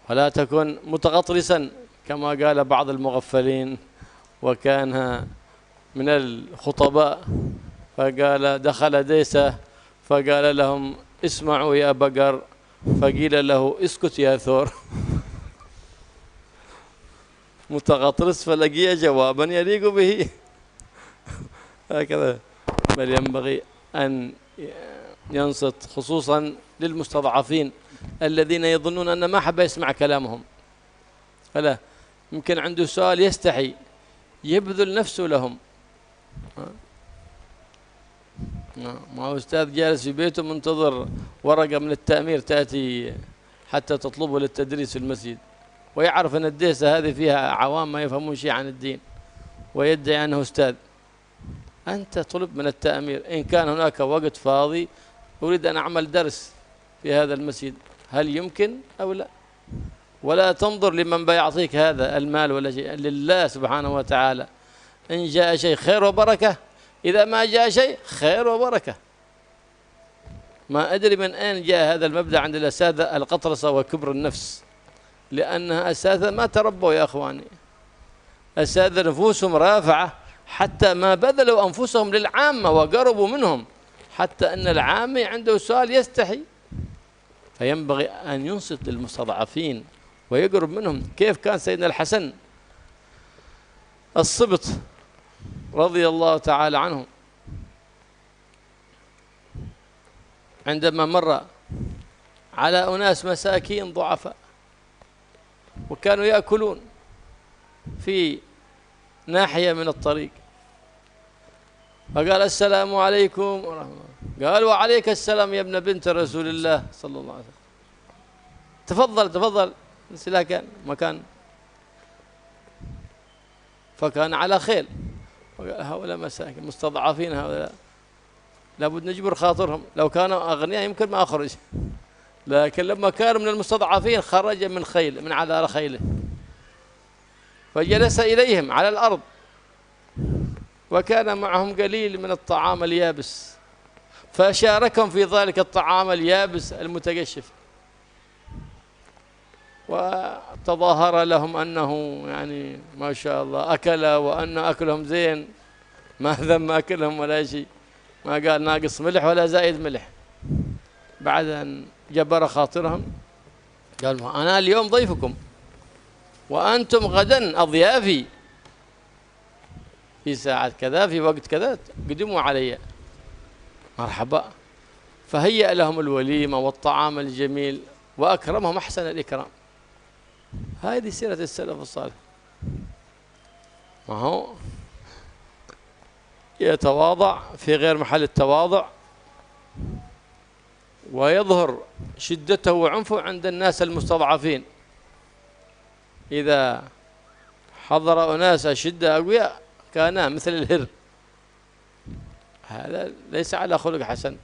ولا تكن متغطرسا كما قال بعض المغفلين وكان من الخطباء، فقال دخل ديسة فقال لهم اسمعوا يا بقر، فقيل له اسكت يا ثور. متغطرس فلقي جوابا يليق به. هكذا بل ينبغي أن ينصت، خصوصا للمستضعفين الذين يظنون أن ما حب يسمع كلامهم، فلا يمكن عنده سؤال يستحي يبذل نفسه لهم. ما هو أستاذ جالس في بيته منتظر ورقة من التأمير تأتي حتى تطلبه للتدريس في المسجد، ويعرف أن الديسة هذه فيها عوام ما يفهمون شيء عن الدين، ويدعي أنه أستاذ. أنت طلب من التأمير إن كان هناك وقت فاضي أريد أن أعمل درس في هذا المسجد، هل يمكن أو لا؟ ولا تنظر لمن بيعطيك هذا المال ولا شيء، لله سبحانه وتعالى. إن جاء شيء خير وبركة، إذا ما جاء شيء خير وبركة. ما أدري من أين جاء هذا المبدأ عند الأساتذة القطرسة وكبر النفس، لأنها أساتذة ما تربوا يا أخواني، أساتذة نفوسهم رافعة حتى ما بذلوا أنفسهم للعامة وقربوا منهم، حتى أن العامي عنده سؤال يستحي. فينبغي أن ينصت للمستضعفين ويقرب منهم. كيف كان سيدنا الحسن الصبط رضي الله تعالى عنه عندما مر على أناس مساكين ضعفاء وكانوا يأكلون في ناحية من الطريق، فقال السلام عليكم ورحمة الله، قال وعليك السلام يا ابن بنت رسول الله صلى الله عليه وسلم، تفضل تفضل. كان مكان، فكان على خيل، وقال هؤلاء مساكين مستضعفين، هؤلاء لابد نجبر خاطرهم، لو كانوا أغنياء يمكن ما أخرج، لكن لما كانوا من المستضعفين خرج من خيل، من على خيله، فجلس إليهم على الأرض، وكان معهم قليل من الطعام اليابس، فشاركهم في ذلك الطعام اليابس المتقشف، وتظاهر لهم أنه يعني ما شاء الله أكل، وأن أكلهم زين، ما ذم أكلهم ولا شيء، ما قال ناقص ملح ولا زائد ملح. بعد أن جبر خاطرهم قال أنا اليوم ضيفكم وأنتم غدا أضيافي، في ساعة كذا في وقت كذا قدموا علي، مرحبا. فهيأ لهم الوليمة والطعام الجميل وأكرمهم أحسن الإكرام. هذه سيرة السلف الصالح. ما هو يتواضع في غير محل التواضع، ويظهر شدته وعنفه عند الناس المستضعفين. إذا حضر أناس شدة أقوياء كانا مثل الهر، هذا ليس على خلق حسن،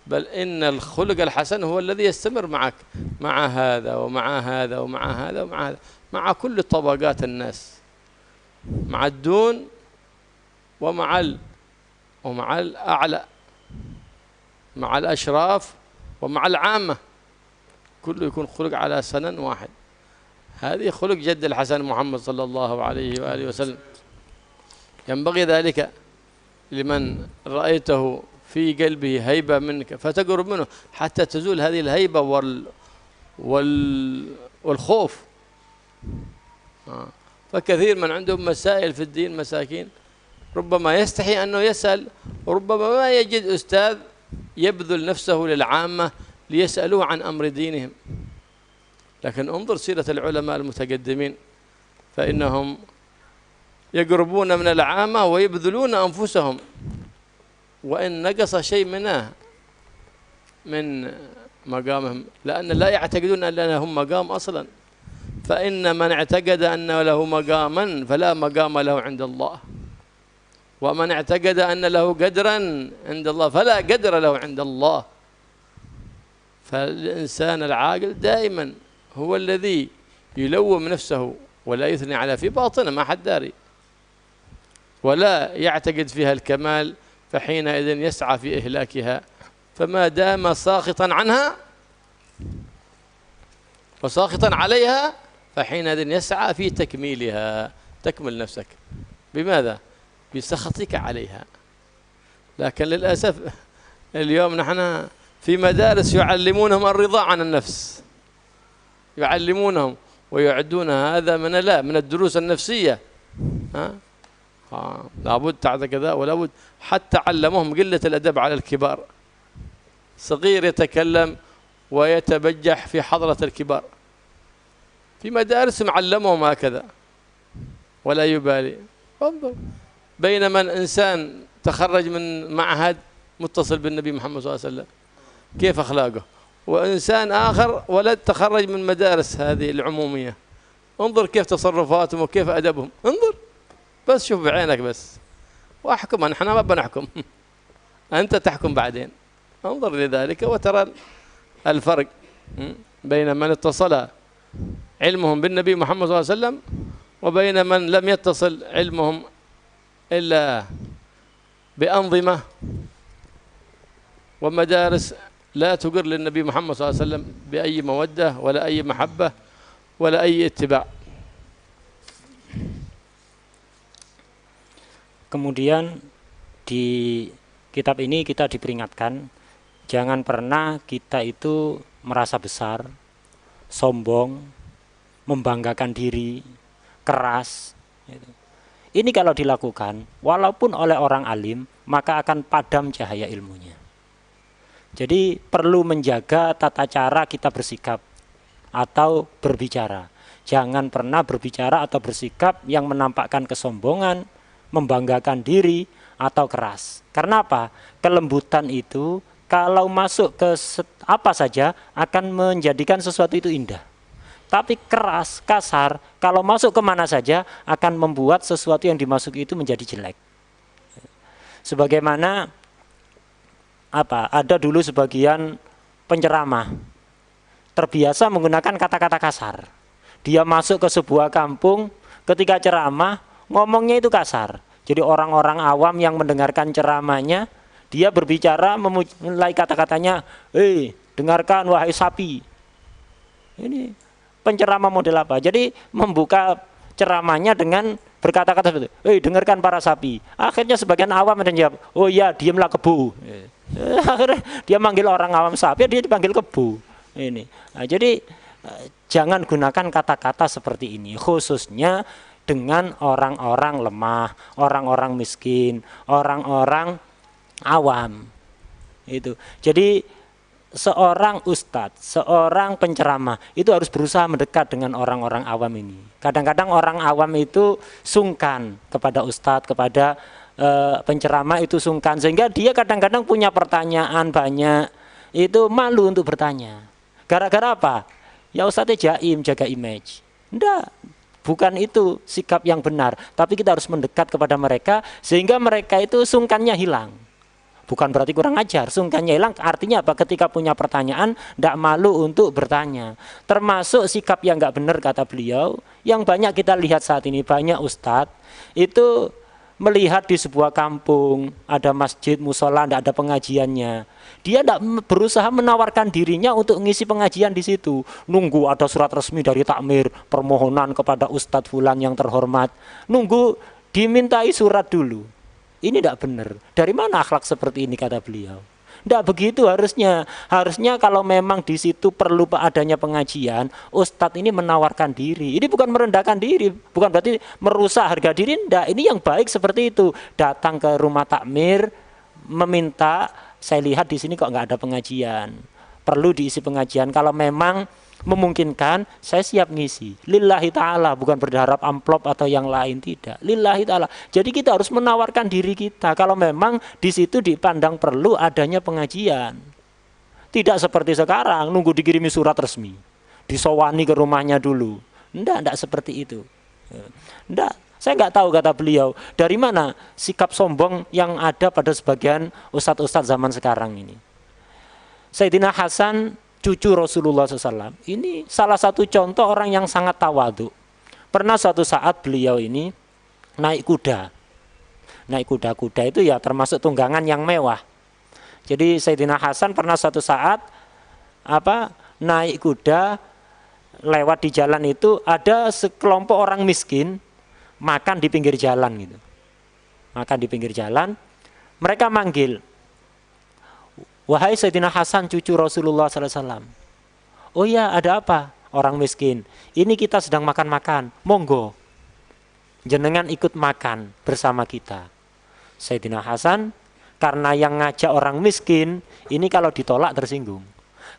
بل إن الخلق الحسن هو الذي يستمر معك، مع هذا ومع هذا ومع هذا ومع هذا، مع كل طبقات الناس، مع الدون ومع الأعلى، مع الأشراف ومع العامة، كله يكون خلق على سنن واحد. هذه خلق جد الحسن محمد صلى الله عليه وآله وسلم. ينبغي ذلك لمن رأيته في قلبه هيبة منك فتقرب منه حتى تزول هذه الهيبة والخوف. فكثير من عندهم مسائل في الدين مساكين ربما يستحي أنه يسأل، وربما ما يجد أستاذ يبذل نفسه للعامة ليسألوه عن أمر دينهم. لكن انظر سيرة العلماء المتقدمين، فإنهم يقربون من العامة ويبذلون أنفسهم، وإن نقص شيء من مقامهم، لأن لا يعتقدون أن لهم مقام أصلا. فإن من اعتقد أن له مقاما فلا مقام له عند الله، ومن اعتقد أن له قدرا عند الله فلا قدر له عند الله. فالإنسان العاقل دائما هو الذي يلوم نفسه ولا يثني على في باطنه ما حد داري، ولا يعتقد فيها الكمال، فحينئذ يسعى في إهلاكها. فما دام ساخطا عنها وساخطا عليها فحينئذ يسعى في تكميلها. تكمل نفسك بماذا؟ بسخطك عليها. لكن للأسف اليوم نحن في مدارس يعلمونهم الرضا عن النفس، يعلمونهم ويعدون هذا من الدروس النفسية. لابد تعد كذا، ولابد حتى علموهم قلة الأدب على الكبار. صغير يتكلم ويتبجح في حضرة الكبار، في مدارسهم علموهم هكذا ولا يبالي. انظر، بينما إنسان تخرج من معهد متصل بالنبي محمد صلى الله عليه وسلم كيف أخلاقه، وإنسان آخر ولد تخرج من مدارس هذه العمومية، انظر كيف تصرفاتهم وكيف أدبهم. انظر بس، شوف بعينك بس واحكم. نحن ما بنحكم أنت تحكم بعدين. انظر لذلك وترى الفرق بين من اتصل علمهم بالنبي محمد صلى الله عليه وسلم وبين من لم يتصل علمهم إلا بأنظمة ومدارس لا تقر للنبي محمد صلى الله عليه وسلم بأي مودة ولا أي محبة ولا أي اتباع. Kemudian di kitab ini kita diperingatkan jangan pernah kita itu merasa besar, sombong, membanggakan diri, keras. Ini kalau dilakukan walaupun oleh orang alim maka akan padam cahaya ilmunya. Jadi perlu menjaga tata cara kita bersikap atau berbicara. Jangan pernah berbicara atau bersikap yang menampakkan kesombongan, membanggakan diri atau keras. Karena apa? Kelembutan itu kalau masuk ke apa saja akan menjadikan sesuatu itu indah. Tapi keras, kasar, kalau masuk kemana saja akan membuat sesuatu yang dimasuki itu menjadi jelek. Sebagaimana ada dulu sebagian penceramah terbiasa menggunakan kata-kata kasar. Dia masuk ke sebuah kampung, ketika ceramah ngomongnya itu kasar. Jadi orang-orang awam yang mendengarkan ceramahnya, dia berbicara memulai kata-katanya, dengarkan wahai sapi. Ini penceramah model apa? Jadi membuka ceramahnya dengan berkata-kata seperti itu, dengarkan para sapi. Akhirnya sebagian awam menjawab, oh ya diamlah kebu. Akhirnya dia manggil orang awam sapi, dia dipanggil kebu. Jadi jangan gunakan kata-kata seperti ini, khususnya dengan orang-orang lemah, orang-orang miskin, orang-orang awam. Jadi seorang ustadz, seorang penceramah itu harus berusaha mendekat dengan orang-orang awam ini. Kadang-kadang orang awam itu sungkan kepada ustadz, kepada penceramah itu sungkan, sehingga dia kadang-kadang punya pertanyaan banyak, itu malu untuk bertanya. Gara-gara apa? Ya ustadznya jaim, jaga image. Enggak, bukan itu sikap yang benar. Tapi kita harus mendekat kepada mereka sehingga mereka itu sungkannya hilang. Bukan berarti kurang ajar, sungkannya hilang artinya apa? Ketika punya pertanyaan, tidak malu untuk bertanya. Termasuk sikap yang nggak benar kata beliau, yang banyak kita lihat saat ini, banyak ustadz itu melihat di sebuah kampung, ada masjid, musola, tidak ada pengajiannya. Dia tidak berusaha menawarkan dirinya untuk mengisi pengajian di situ. Nunggu ada surat resmi dari takmir, permohonan kepada ustadz fulan yang terhormat. Nunggu dimintai surat dulu. Ini tidak benar. Dari mana akhlak seperti ini kata beliau? Tidak begitu harusnya. Harusnya kalau memang di situ perlu adanya pengajian, ustadz ini menawarkan diri. Ini bukan merendahkan diri, bukan berarti merusak harga diri. Tidak. Ini yang baik seperti itu. Datang ke rumah takmir, meminta, saya lihat di sini kok nggak ada pengajian. Perlu diisi pengajian. Kalau memang memungkinkan, saya siap ngisi. Lillahi ta'ala, bukan berharap amplop atau yang lain, tidak. Lillahi ta'ala. Jadi kita harus menawarkan diri kita. Kalau memang di situ dipandang perlu adanya pengajian. Tidak seperti sekarang, nunggu dikirimi surat resmi. Disowani ke rumahnya dulu. Enggak seperti itu. Enggak. Saya nggak tahu kata beliau, dari mana sikap sombong yang ada pada sebagian ustadz-ustadz zaman sekarang ini. Sayyidina Hasan, cucu Rasulullah SAW, ini salah satu contoh orang yang sangat tawadhu. Pernah suatu saat beliau ini naik kuda. Naik kuda-kuda itu ya termasuk tunggangan yang mewah. Jadi Sayyidina Hasan pernah suatu saat naik kuda, lewat di jalan itu ada sekelompok orang miskin makan di pinggir jalan gitu. Makan di pinggir jalan, mereka manggil, wahai Sayyidina Hasan cucu Rasulullah SAW. Oh ya, ada apa? Orang miskin. Ini kita sedang makan-makan. Monggo, jenengan ikut makan bersama kita. Sayyidina Hasan, karena yang ngajak orang miskin, ini kalau ditolak tersinggung.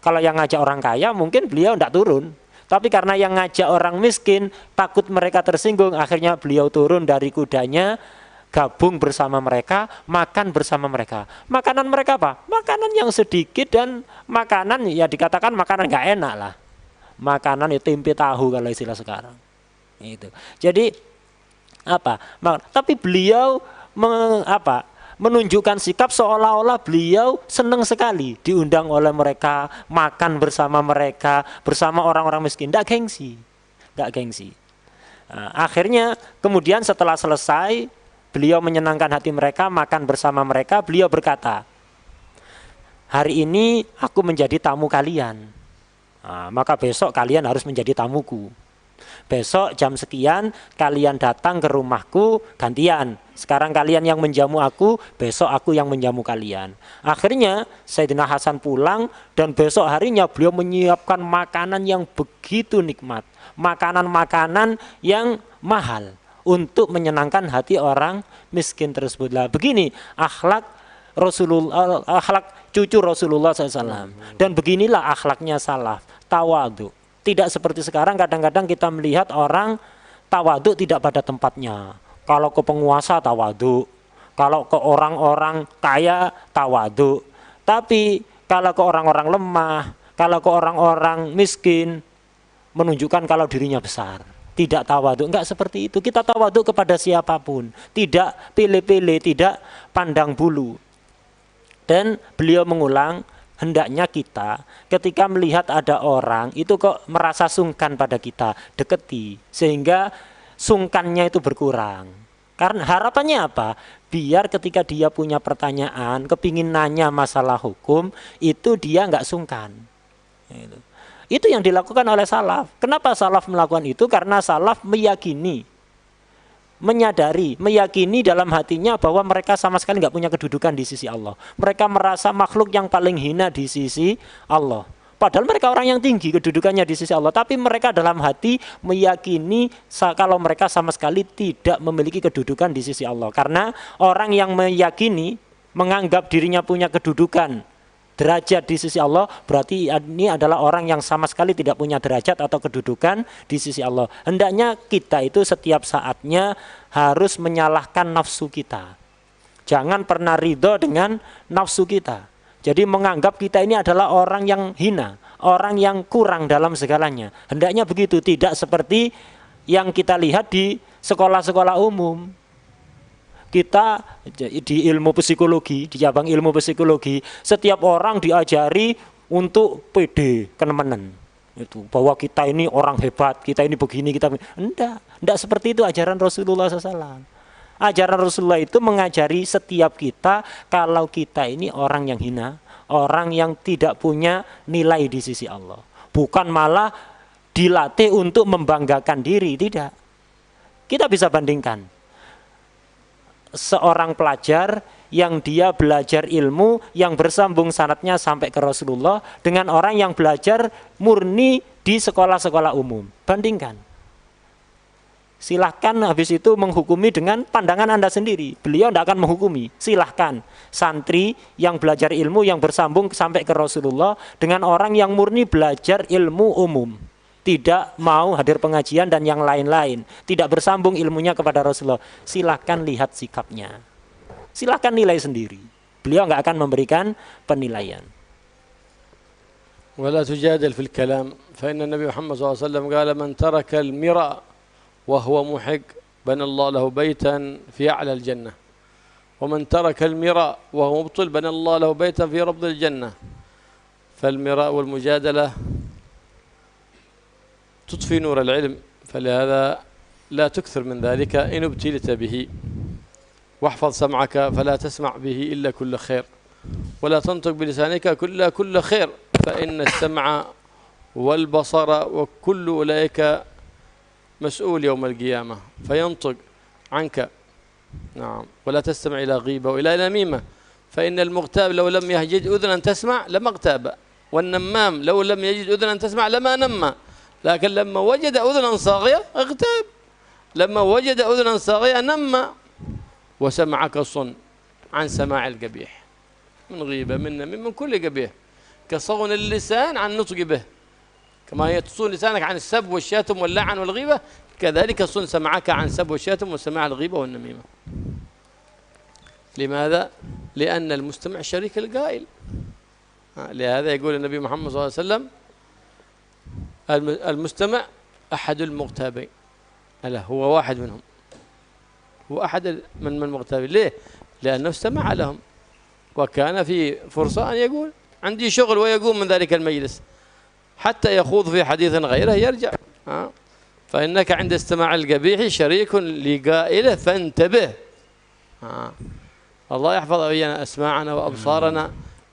Kalau yang ngajak orang kaya mungkin beliau tidak turun. Tapi karena yang ngajak orang miskin, takut mereka tersinggung, akhirnya beliau turun dari kudanya, gabung bersama mereka, makan bersama mereka. Makanan mereka apa? Makanan yang sedikit dan makanan ya dikatakan makanan nggak enak lah. Makanan itu tempe tahu kalau istilah sekarang. Itu. Jadi tapi beliau menunjukkan sikap seolah-olah beliau senang sekali diundang oleh mereka, makan bersama mereka, bersama orang-orang miskin. Nggak gengsi. Akhirnya kemudian setelah selesai, beliau menyenangkan hati mereka, makan bersama mereka, beliau berkata, hari ini aku menjadi tamu kalian, maka besok kalian harus menjadi tamuku. Besok jam sekian kalian datang ke rumahku gantian. Sekarang kalian yang menjamu aku, besok aku yang menjamu kalian. Akhirnya Sayyidina Hasan pulang dan besok harinya beliau menyiapkan makanan yang begitu nikmat. Makanan-makanan yang mahal untuk menyenangkan hati orang miskin tersebutlah. Begini akhlak Rasulullah, akhlak cucu Rasulullah SAW. Dan beginilah akhlaknya salaf, tawadhu. Tidak seperti sekarang kadang-kadang kita melihat orang tawadhu tidak pada tempatnya. Kalau ke penguasa tawadhu, kalau ke orang-orang kaya tawadhu. Tapi kalau ke orang-orang lemah, kalau ke orang-orang miskin, menunjukkan kalau dirinya besar. Tidak tawadhu, enggak seperti itu. Kita tawadhu kepada siapapun, tidak pilih-pilih, tidak pandang bulu. Dan beliau mengulang, hendaknya kita ketika melihat ada orang itu kok merasa sungkan pada kita, deketi, sehingga sungkannya itu berkurang. Karena harapannya apa? Biar ketika dia punya pertanyaan, kepingin nanya masalah hukum, itu dia enggak sungkan. Itu yang dilakukan oleh salaf. Kenapa salaf melakukan itu? Karena salaf meyakini dalam hatinya bahwa mereka sama sekali nggak punya kedudukan di sisi Allah. Mereka merasa makhluk yang paling hina di sisi Allah. Padahal mereka orang yang tinggi kedudukannya di sisi Allah. Tapi mereka dalam hati meyakini kalau mereka sama sekali tidak memiliki kedudukan di sisi Allah. Karena orang yang meyakini, menganggap dirinya punya kedudukan derajat di sisi Allah, berarti ini adalah orang yang sama sekali tidak punya derajat atau kedudukan di sisi Allah. Hendaknya kita itu setiap saatnya harus menyalahkan nafsu kita. Jangan pernah ridho dengan nafsu kita. Jadi menganggap kita ini adalah orang yang hina, orang yang kurang dalam segalanya. Hendaknya begitu, tidak seperti yang kita lihat di sekolah-sekolah umum. Kita di ilmu psikologi, di cabang ilmu psikologi, setiap orang diajari untuk pede, kenemenan. Itu bahwa kita ini orang hebat, kita ini begini, kita enggak seperti itu ajaran Rasulullah SAW. Ajaran Rasulullah itu mengajari setiap kita kalau kita ini orang yang hina, orang yang tidak punya nilai di sisi Allah. Bukan malah dilatih untuk membanggakan diri, tidak. Kita bisa bandingkan seorang pelajar yang dia belajar ilmu yang bersambung sanadnya sampai ke Rasulullah dengan orang yang belajar murni di sekolah-sekolah umum. Bandingkan. Silahkan habis itu menghukumi dengan pandangan Anda sendiri. Beliau tidak akan menghukumi. Silahkan santri yang belajar ilmu yang bersambung sampai ke Rasulullah dengan orang yang murni belajar ilmu umum, tidak mau hadir pengajian dan yang lain-lain, tidak bersambung ilmunya kepada Rasulullah. Silahkan lihat sikapnya, silahkan nilai sendiri. Beliau nggak akan memberikan penilaian. ولا تجادل في الكلام فإن النبي محمد صلى الله عليه وسلم قال من ترك المراء وهو محق بنى الله له بيتا في أعلى الجنة ومن ترك المراء وهو مبطل بنى الله له بيتا في ربض الجنة. فالمراء والمجادلة تطفي نور العلم، فلهذا لا تكثر من ذلك إن ابتلت به. واحفظ سمعك فلا تسمع به إلا كل خير ولا تنطق بلسانك كل خير، فإن السمع والبصر وكل أولئك مسؤول يوم القيامة فينطق عنك. نعم. ولا تستمع إلى غيبة وإلى نميمة، فإن المغتاب لو لم يجد أذنا تسمع لما اغتاب، والنمام لو لم يجد أذنا تسمع لما نمى. لكن لما وجد أذنا صاغية اغتاب، لما وجد أذنا صاغية نمى. وسمعك صن عن سماع القبيح، من غيبة من كل قبيح، كصون اللسان عن نطق به، كما تصون لسانك عن السب والشاتم واللعن والغيبة، كذلك صن سمعك عن سب والشاتم وسماع الغيبة والنميمة. لماذا؟ لأن المستمع شريك القائل. لهذا يقول النبي محمد صلى الله عليه وسلم المستمع أحد المغتابين. ألا هو واحد منهم، هو أحد من المغتابين. ليه؟ لأنه استمع لهم وكان في فرصة أن يقول عندي شغل ويقوم من ذلك المجلس حتى يخوض في حديث غيره يرجع. فإنك عند استماع القبيح شريك لقائله فانتبه. الله يحفظ أسماعنا وأبصارنا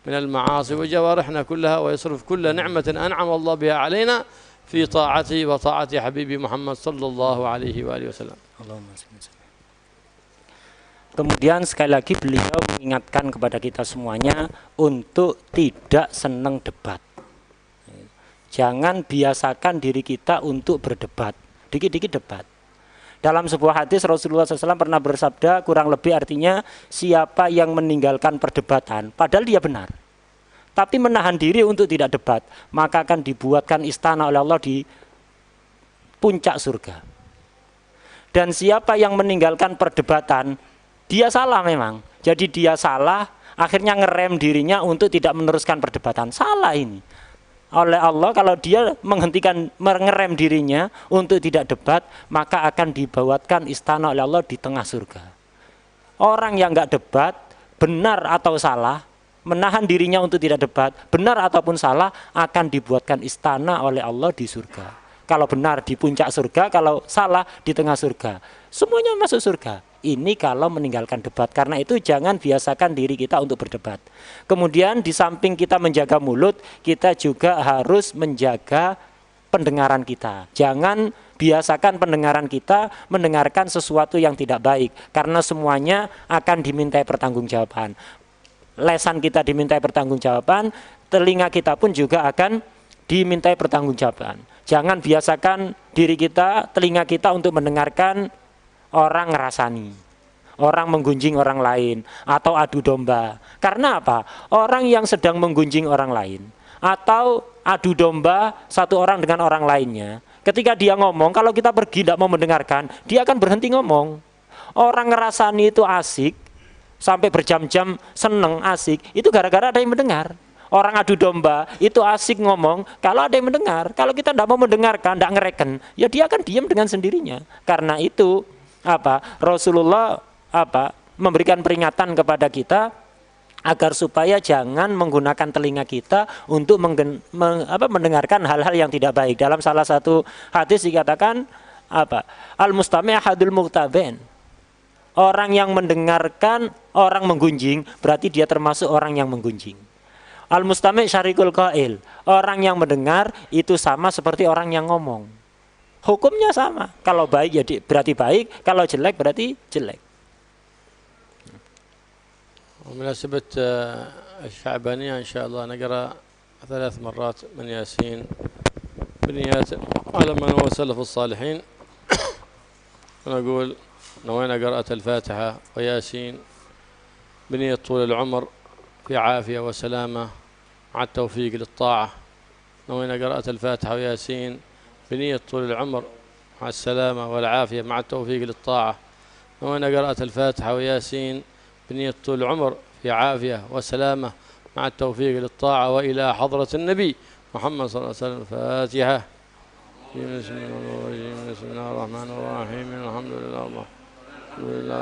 من المعاصي وجوارحنا كلها، ويصرف كل نعمة أنعم الله بها علينا في طاعته وطاعة حبيبي محمد صلى الله عليه وآله وسلم. Kemudian sekali lagi beliau mengingatkan kepada kita semuanya untuk tidak senang debat. Jangan biasakan diri kita untuk berdebat, dikit-dikit debat. Dalam sebuah hadis Rasulullah SAW pernah bersabda, kurang lebih artinya siapa yang meninggalkan perdebatan, padahal dia benar, tapi menahan diri untuk tidak debat, maka akan dibuatkan istana oleh Allah di puncak surga. Dan siapa yang meninggalkan perdebatan, dia salah memang. Jadi dia salah, akhirnya ngerem dirinya untuk tidak meneruskan perdebatan. Salah ini. Oleh Allah, kalau dia mengerem dirinya untuk tidak debat, maka akan dibuatkan istana oleh Allah di tengah surga. Orang yang nggak debat, benar atau salah, menahan dirinya untuk tidak debat, benar ataupun salah, akan dibuatkan istana oleh Allah di surga. Kalau benar di puncak surga, kalau salah di tengah surga. Semuanya masuk surga. Ini kalau meninggalkan debat. Karena itu jangan biasakan diri kita untuk berdebat. Kemudian di samping kita menjaga mulut, kita juga harus menjaga pendengaran kita. Jangan biasakan pendengaran kita mendengarkan sesuatu yang tidak baik. Karena semuanya akan dimintai pertanggungjawaban. Lesan kita dimintai pertanggungjawaban, telinga kita pun juga akan dimintai pertanggungjawaban. Jangan biasakan diri kita, telinga kita untuk mendengarkan orang ngerasani, orang menggunjing orang lain, atau adu domba. Karena apa? Orang yang sedang menggunjing orang lain atau adu domba satu orang dengan orang lainnya, ketika dia ngomong, kalau kita pergi tidak mau mendengarkan, dia akan berhenti ngomong. Orang ngerasani itu asik, sampai berjam-jam seneng asik, itu gara-gara ada yang mendengar. Orang adu domba itu asik ngomong kalau ada yang mendengar. Kalau kita tidak mau mendengarkan, tidak ngereken, ya dia akan diam dengan sendirinya. Karena itu Rasulullah memberikan peringatan kepada kita agar supaya jangan menggunakan telinga kita untuk mendengarkan hal-hal yang tidak baik. Dalam salah satu hadis dikatakan al-mustami' ahadul mughtabain. Orang yang mendengarkan orang menggunjing berarti dia termasuk orang yang menggunjing. Al-mustami' syarikul qail. Orang yang mendengar itu sama seperti orang yang ngomong. Hukumnya sama. Kalau baik ya berarti baik, kalau jelek berarti jelek. ومناسبة الشعبانية إن شاء الله نقرأ 3 مرات من ياسين بنيات على من هو سلف الصالحين. ونقول نوينا قراءة الفاتحة وياسين بنية طول العمر في عافية وسلامة مع التوفيق للطاعة. نوينا قراءة الفاتحة وياسين بنية طول العمر مع السلامة والعافية مع التوفيق للطاعة. نوينا قراءة الفاتحة وياسين بنية طول العمر في عافية وسلامة مع التوفيق للطاعة وإلى حضرة النبي محمد صلى الله عليه وسلم. الفاتحة. بسم الله الرحمن الرحيم. الحمد لله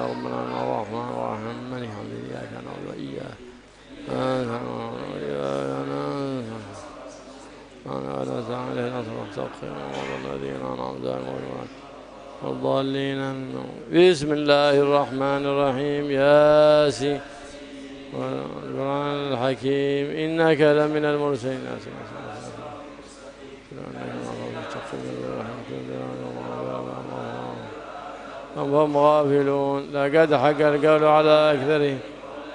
ربنا الرحمن الرحيم مالك يوم الدين إياك نعبد وإياك بسم الله الرحمن الرحيم. ياسين والقرآن الحكيم إنك لمن المرسلين. هم غافلون لقد حق القول على أكثرهم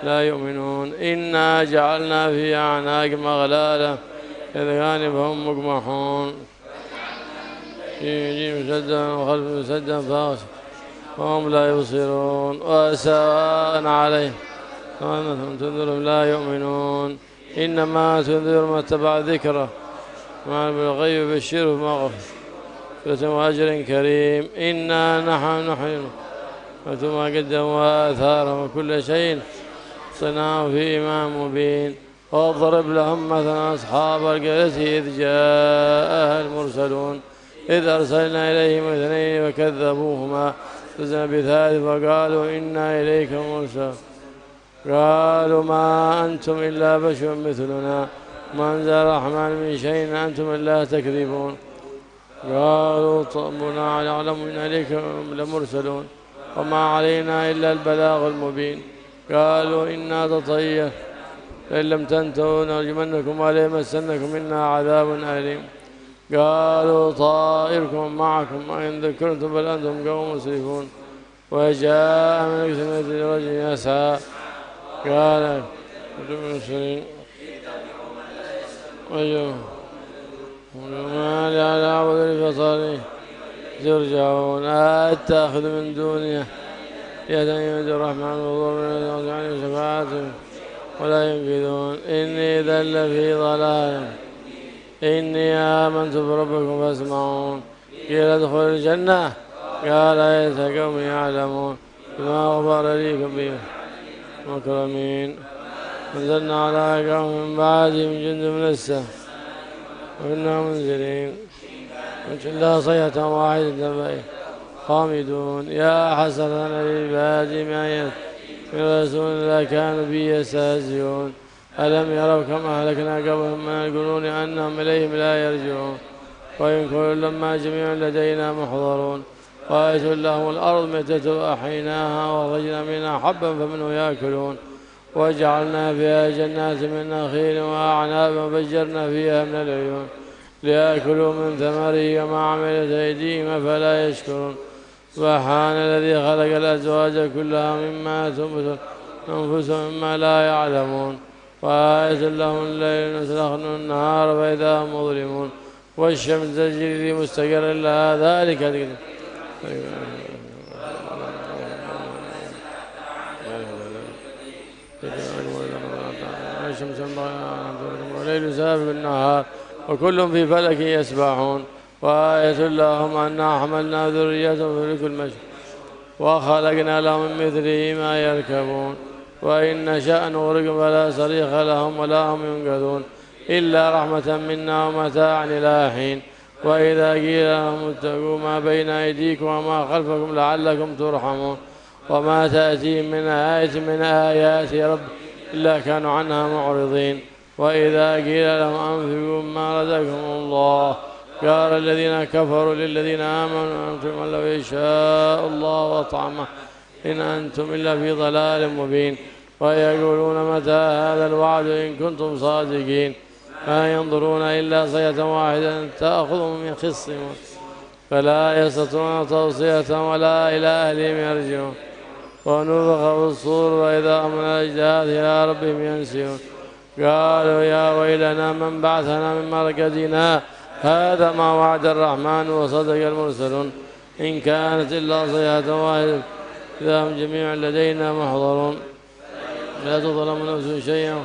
لا يؤمنون. إنا جعلنا في أعناقهم أغلالا كذلك فهم مقمحون. يجي مسدا وخلف مسدا فاغش وهم لا يبصرون. وسواء عليهم أنهم تنذرهم لا يؤمنون. إنما تنذر من اتبع ذكره ما بالغيب بشره مغفرة وأجر كريم. إنا نحن نحيي وما قدموا وآثارهم وكل شيء صنعوا في إمام مبين. واضرب لهم مثلا أصحاب القرية إذ جاءها المرسلون إذ أرسلنا إليهم 2 فكذبوهما فزنا بثالث وقالوا إنا إليكم مرسلون. قالوا ما أنتم إلا بشر مثلنا ما أنزل الرحمن من شيء أنتم إلا تكذبون. قالوا ربنا يعلم إن إليكم لمرسلون وما علينا إلا البلاغ المبين. قالوا إنا تطير فإن لم تنتهوا نرجمنكم وليمسنكم منا عذاب أليم. قالوا طائركم معكم وإن ذكرتم بل أنتم قوم مسرفون. وجاء من أكثر رجل يسعى قال المسلمين وما لا أعبد لفصالي ترجعون. أتخذ من دونه يدا يمد الرحمن وضر عن شفاعتهم ولا ينقذون. إني إذا لفي ضلال. إني آمنت بربكم فاسمعون. قيل ادخل الجنة قال ليس قوم يعلمون بما غفر لي كبير مكرمين. نزلنا على قوم من بعدهم جند من السماء وإنا منزلين إلا صيحة واحدة خامدون. يا حسرة للعباد ما من رسول الله كانوا بي يستهزئون. ألم يروا كم أهلكنا قبلهم من القرون أنهم إليهم لا يرجعون. وإن كل لما جميع لدينا محضرون. وآية لهم الأرض ميتة أحييناها وأخرجنا منها حبا فمنه يأكلون. وجعلنا فيها جنات من نخيل وأعناب وفجرنا فيها من العيون ليأكلوا من ثمره وما عملت أيديهم أفلا يشكرون. سبحان الذي خلق الأزواج كلها مما تنبت أنفسهم مما لا يعلمون. وآية لهم الليل نسلخن النهار فإذا هم مظلمون. والشمس تجري لمستقر لها ذلك الشمس والليل سابق النهار وكل في فلك يسبحون وآية لهم أنا حملنا ذريتهم في كل مشي وخلقنا لهم من مثله ما يركبون وإن نشأ نغرقهم فلا صريخ لهم ولا هم ينقذون إلا رحمة منا ومتاعا إلى حين وإذا قيل لهم اتقوا ما بين أيديكم وما خلفكم لعلكم ترحمون وما تأتيهم من آية من آيات رب إلا كانوا عنها معرضين وإذا قيل لهم أنفقوا ما رزقكم الله قال الذين كفروا للذين آمنوا أنتم لو يشاء الله أطعمه إن أنتم إلا في ضلال مبين ويقولون متى هذا الوعد إن كنتم صادقين ما ينظرون إلا صيحة واحدة تأخذهم من خصهم فلا يستطيعون توصية ولا إلى أهلهم يرجعون ونفخ في الصور وإذا هم من الأجداث إلى ربهم ينسون قالوا يا ويلنا من بعثنا من مرقدنا هذا ما وعد الرحمن وصدق المرسلون إن كانت إلا صيحة واحدة إذا هم جميع لدينا محضرون لا تظلم نفس شيئا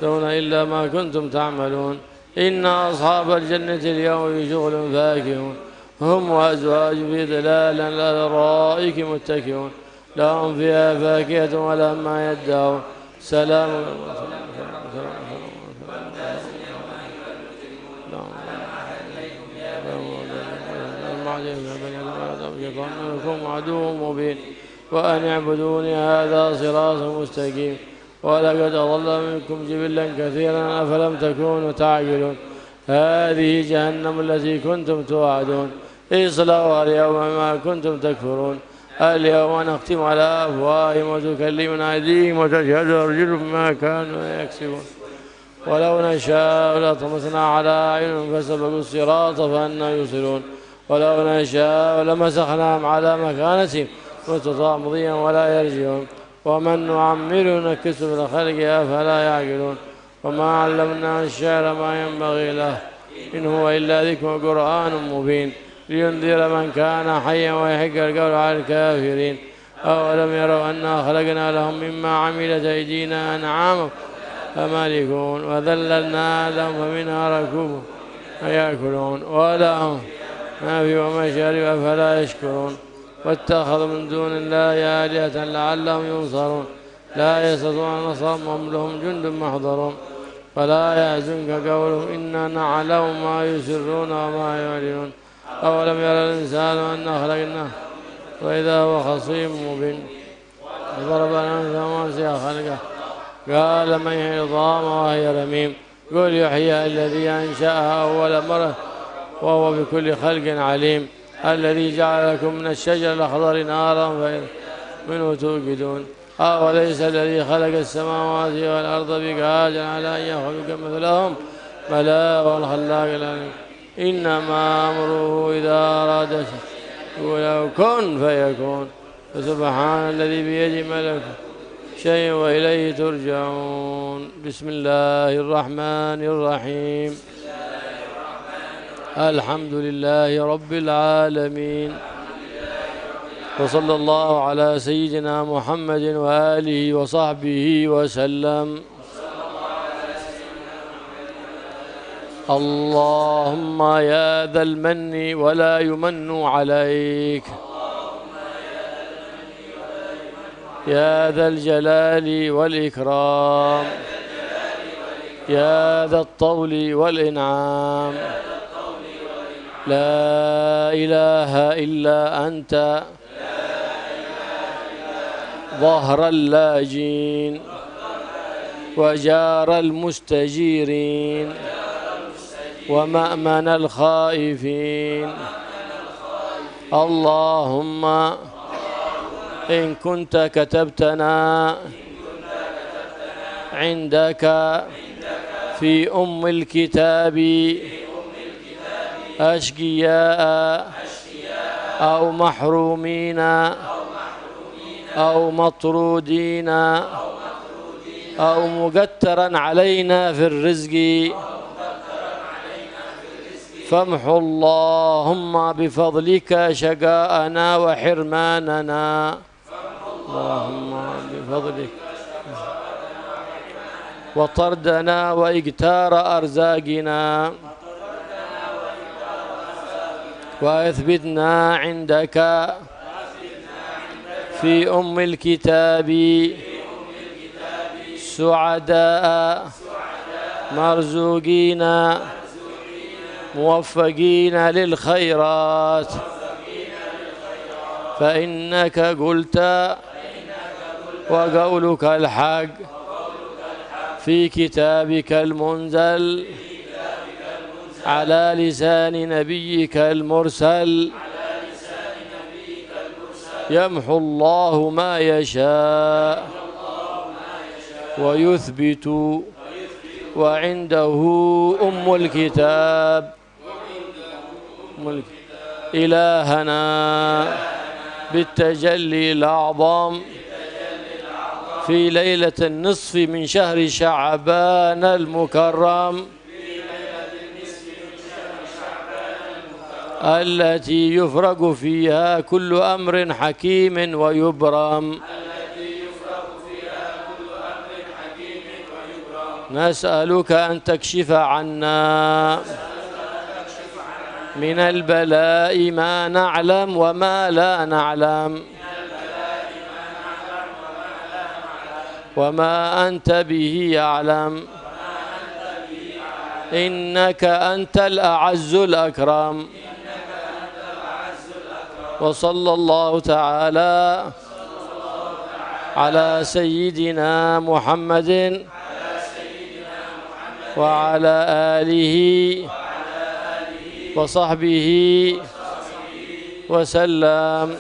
دون إلا ما كنتم تعملون إن أصحاب الجنة اليوم في شغل فاكهون هم وأزواج في ظلال على الأرائك متكئون لهم فيها فاكهة ولهم ما يدعون سلام لكم عدو مبين وأن اعبدوني هذا صراط مستقيم ولقد أضل منكم جبلا كثيرا أفلم تكونوا تعقلون هذه جهنم التي كنتم توعدون اصلوها اليوم ما كنتم تكفرون اليوم نختم على أفواههم وتكلمنا أيديهم وتشهد أرجلهم ما كانوا يكسبون ولو نشاء لطمسنا على أعينهم فسبقوا الصراط فأنا يبصرون ولو نشاء لمسخناهم على مكانتهم متضامضين ولا يرجعون ومن نعمره نكسه في الخلق أفلا يعقلون وما علمنا الشعر ما ينبغي له إن هو إلا ذكر قرآن مبين لينذر من كان حيا ويحق القول على الكافرين أولم يروا أنا خلقنا لهم مما عملت أيدينا أنعاما فمالكون وذللنا لهم فمنها ركوبهم فيأكلون ولهم ما في ومشارب أفلا يشكرون واتخذوا من دون الله آلهة لعلهم ينصرون لا يستطيعون نصرهم وهم لهم جند محضرون فلا يحزنك قولهم إنا نعلم ما يسرون وما يعلنون أولم يرى الإنسان أنا خلقناه وإذا هو خصيم مبين ضرب الأنثى ومسيح خلقه قال من يحيي العظام وهي رميم قل يحيي الذي أنشأها أول مرة وهو بكل خلق عليم الذي جعل لكم من الشجر الأخضر نارا منه توقدون أوليس الذي خلق السماوات والأرض بقادر على أن يخلق مثلهم بلى والخلاق العليم إنما أمره إذا أراد شيئا له كن فيكون فسبحان الذي بيده ملك شيء وإليه ترجعون بسم الله الرحمن الرحيم الحمد لله رب العالمين وصلى الله على سيدنا محمد وآله وصحبه وسلم اللهم يا ذا المن ولا يمن عليك يا ذا الجلال والإكرام يا ذا الطول والإنعام لا إله إلا أنت ظهر اللاجين وجار المستجيرين ومأمن الخائفين اللهم إن كنت كتبتنا عندك في أم الكتاب أشقياء أو محرومين أو مطرودين أو مقترا علينا في الرزق فامحو اللهم بفضلك شقاءنا وحرماننا اللهم بفضلك وطردنا وإكتار أرزاقنا وأثبتنا عندك في أم الكتاب سعداء مرزوقين موفقين للخيرات فإنك قلت وقولك الحق في كتابك المنزل على لسان نبيك المرسل يمحو الله ما يشاء ويثبت وعنده أم الكتاب إلهنا بالتجلي الأعظم في ليلة النصف من شهر شعبان المكرم التي يفرق فيها كل أمر حكيم ويبرم نسألك أن تكشف عنا من البلاء ما نعلم وما لا نعلم وما أنت به يعلم إنك أنت الأعز الأكرم وصلى الله تعالى على سيدنا محمد وعلى آله وصحبه وسلم.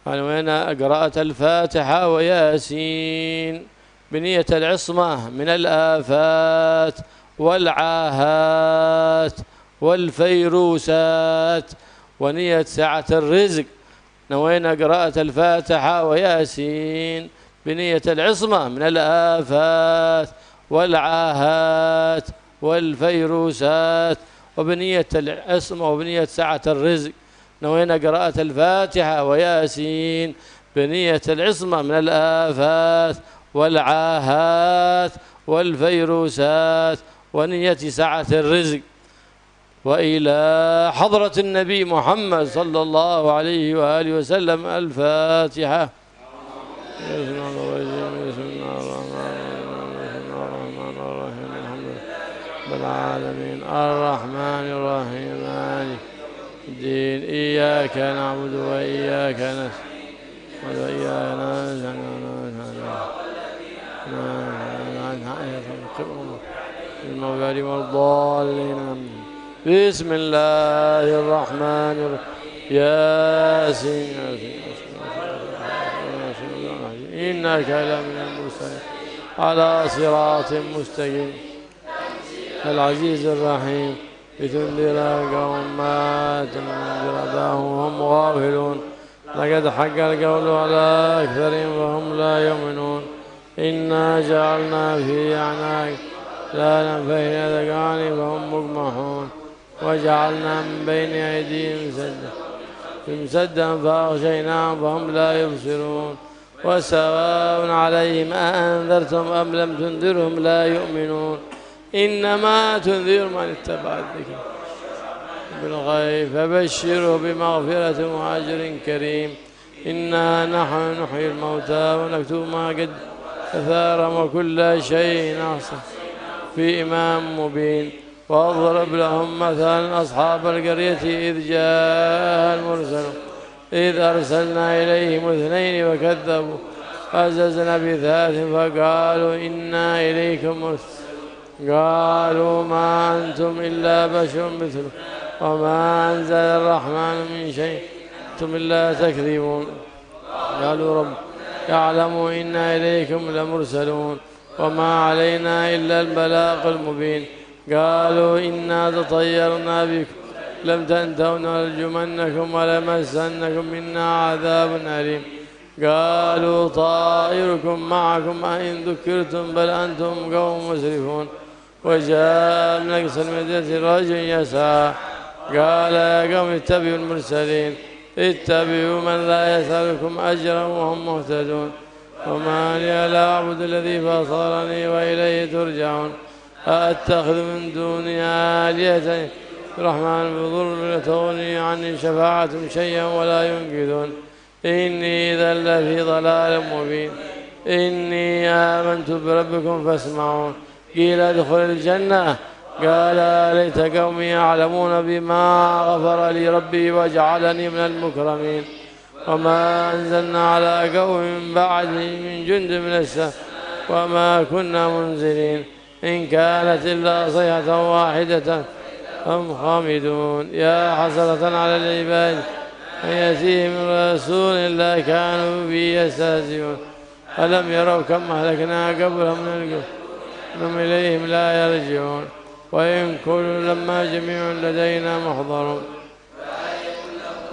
أنا قرأت الفاتحة وياسين بنية العصمة من الآفات والعاهات والفيروسات ونية سعة الرزق. نوينا قراءة الفاتحة وياسين بنية العصمة من الآفات والعاهات والفيروسات وبنية العصمة وبنية سعة الرزق. نوينا قراءة الفاتحة وياسين بنية العصمة من الآفات والعاهات والفيروسات ونية سعة الرزق. وإلى حضرة النبي محمد صلى الله عليه وآله وسلم الفاتحة. بسم الله الرحمن الرحيم الحمد لله رب العالمين الرحمن الرحيم مالك الدين إياك نعبد وإياك نستعين وإياك نستعين والضالين. بسم الله الرحمن الرحيم ياسين إنك لمن المرسلين على صراط مستقيم العزيز الرحيم لتنذر قوما تنذر أباهم وهم غافلون لقد حق القول على أكثرهم وهم لا يؤمنون. إنا جعلنا في أعناق لا بين أذقانهم فهم مقمحون وجعلنا من بين أيديهم سدا فأغشيناهم فهم لا يبصرون. وسواء عليهم أأنذرتم أم لم تنذرهم لا يؤمنون. إنما تنذر من اتبع الذكر بالغيب فبشره بمغفرة وأجر كريم. إنا نحن نحيي الموتى ونكتب ما قد أثار وكل شيء أحصى في إمام مبين. واضرب لهم مثلا أصحاب القرية إذ جاء المرسلون إذ أرسلنا إليهم اثنين وكذبوا فعززنا بثالث فقالوا إنا إليكم مرسلون. قالوا ما أنتم إلا بشر مثله وما أنزل الرحمن من شيء أنتم إلا تكذبون. قالوا رب يعلم إنا إليكم لمرسلون وما علينا إلا البلاغ المبين. قالوا إنا تطيرنا بكم لم تنتهوا لنرجمنكم ولمسنكم منا عذاب أليم. قالوا طائركم معكم أئن ذكرتم بل أنتم قوم مسرفون. وجاء من أقصى المدينة رجل يسعى قال يا قوم اتبعوا المرسلين اتبعوا من لا يسألكم أجرا وهم مهتدون. وما لي لا أعبد الذي فصلني وإليه ترجعون أأتخذ من دونه آلهة الرحمن بضر لا تغني عني شفاعتهم شيئا ولا ينقذون إني إذا لفي ضلال مبين إني آمنت بربكم فاسمعون قيل ادخل الجنة قال ليت قومي يعلمون بما غفر لي ربي وجعلني من المكرمين وما أنزلنا على قوم من بعده من جند من السماء وما كنا منزلين إن كانت إلا صيحة واحدة هم خامدون يا حسرة على العباد أن يأتيهم رسول لا كانوا به يستهزئون ألم يروا كم أهلكنا قبلهم من القرون إنهم إليهم لا يرجعون وإن كل لما جميع لدينا محضرون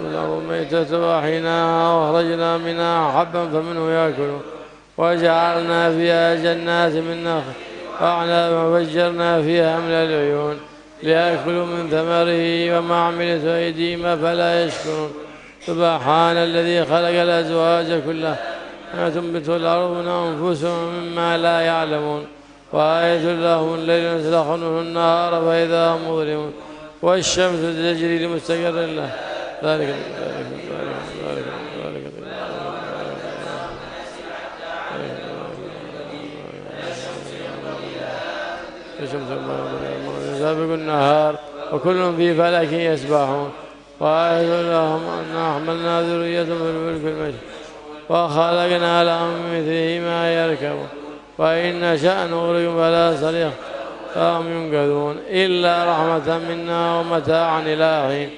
الأرض ميتة وأحييناها وأخرجنا منها حبا فمنه يأكلون وجعلنا فيها جنات من نخل وأعنابا وفجرنا فيها من العيون ليأكلوا من ثمره وما عملت أيديهم فلا يشكرون سبحان الذي خلق الأزواج كلها ما تنبت الأرض من أنفسهم مما لا يعلمون وآية لهم الليل نسلخه النهار فإذا هم مظلمون والشمس تجري لمستقر له ذلك سابق النهار وكل في فلك يسبحون وآية لهم أن حملنا ذريتهم في الفلك المجيد وخلقنا لهم مثله ما يركبون وإن نشأ نغرقهم فلا صريخ فهم ينقذون إلا رحمة منا ومتاعا إلى حين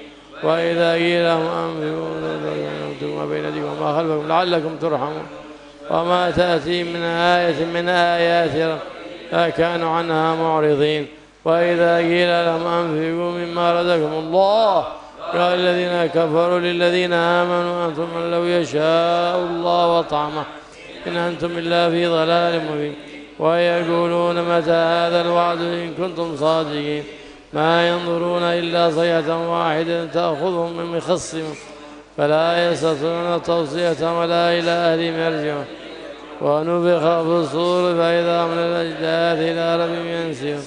وإذا قيل لهم أنفقوا ما بين أيديكم وما خلفكم لعلكم ترحمون وما تأتي من آية من آيات كانوا عنها معرضين وإذا قيل لهم أنفقوا مما رزقكم الله قال الذين كفروا للذين آمنوا أنتم من لو يشاء الله وطعمه إن أنتم إلا في ضلال مبين ويقولون متى هذا الوعد إن كنتم صادقين ما ينظرون إلا صيحة واحدة تأخذهم من مخصم فلا يستطيعون توصية ولا إلى أهلهم يرجعون ونفخ في الصور فإذا من الأجداث إلى ربهم ينسون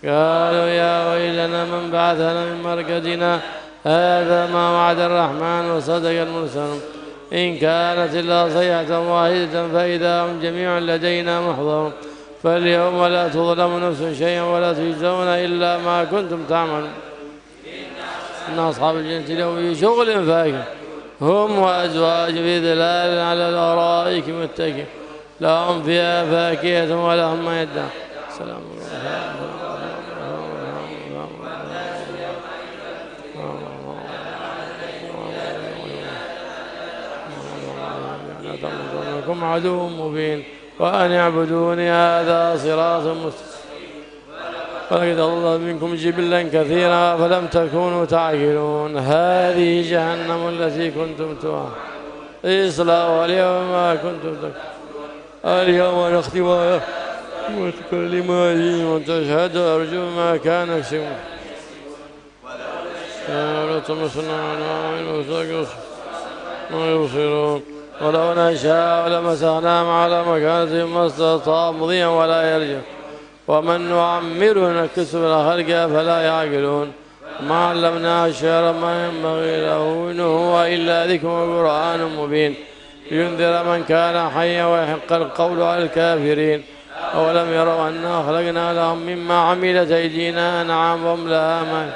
قالوا يا ويلنا من بعثنا من مرقدنا هذا ما وعد الرحمن وصدق المرسلون إن كانت إلا صيحة واحدة فإذا هم جميع لدينا محضرون فاليوم لا تظلم نفس شيئا ولا تجزون إلا ما كنتم تعملون إن أصحاب الجنة اليوم في شغل فاكهة هم وأزواج في ظلال على الأرائك متكئون لهم فيها فاكهة ولهم ما يدعون سلام لكم عدو مبين وأن اعبدوني هذا صراط مستقيم ولقد أضل منكم جبلا كثيرا فلم تكونوا تعقلون هذه جهنم التي كنتم توعدون اصلوا اليوم ما كنتم تكفرون اليوم نختم على كلماتهم وتشهد أرجو ما كان يكسبون ولا تمسنا ما يبصرون ولو نشاء لمسخناهم على مكانتهم ما استطاعوا مضيا ولا يرجع ومن نعمره نكسه في الخلق فلا يعقلون ما علمناه الشعر ما ينبغي له إن هو إلا ذكر وقرآن مبين لينذر من كان حيا ويحق القول على الكافرين أولم يروا أنا خلقنا لهم مما عملت أيدينا أنعام وهم لها مالكون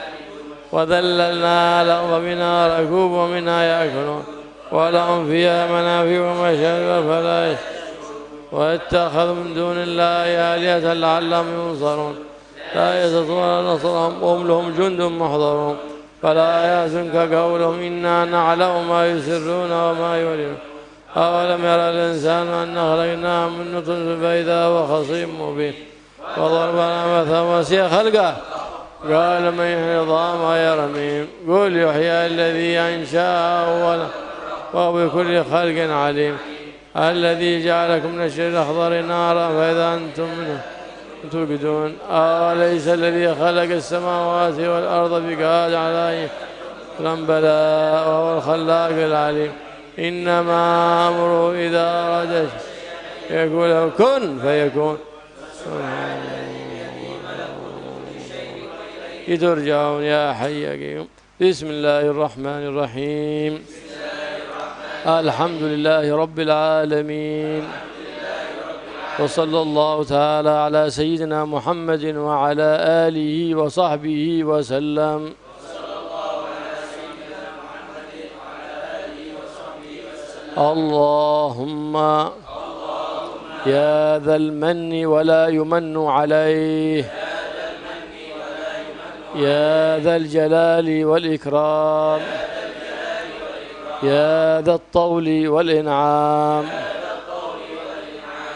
وذللنا الأرض منها ركوب ومنها يأكلون ولهم فيها منافع ومشارب فلا يشركون واتخذوا من دون الله آلهة لعلهم ينصرون لا يستطيعون نصرهم وهم لهم جند محضرون فلا يحزنك قولهم إنا نعلم ما يسرون وما يعلنون أولم يرى الإنسان أن خلقناه من نطفة فإذا هو خصيم مبين وضربنا مثلا وسع خلقه قال من يحيي العظام وهي رميم قل يحيي الذي أنشأه أولا وهو بكل خلق عليم الذي جعلكم من الشجر الأخضر نارا فإذا أنتم منه توقدون أوليس الذي خلق السماوات والأرض بقادر على أن بلى وهو الخلاق العليم إنما أمره إذا أراد يقول له كن فيكون. ترجعون يا حي يا قيوم. بسم الله الرحمن الرحيم. الحمد لله رب العالمين، وصلى الله تعالى على سيدنا محمد وعلى آله وصحبه وسلم. اللهم يا ذا المن ولا يمن عليه، يا ذا الجلال والإكرام، يا ذا الطول والإنعام،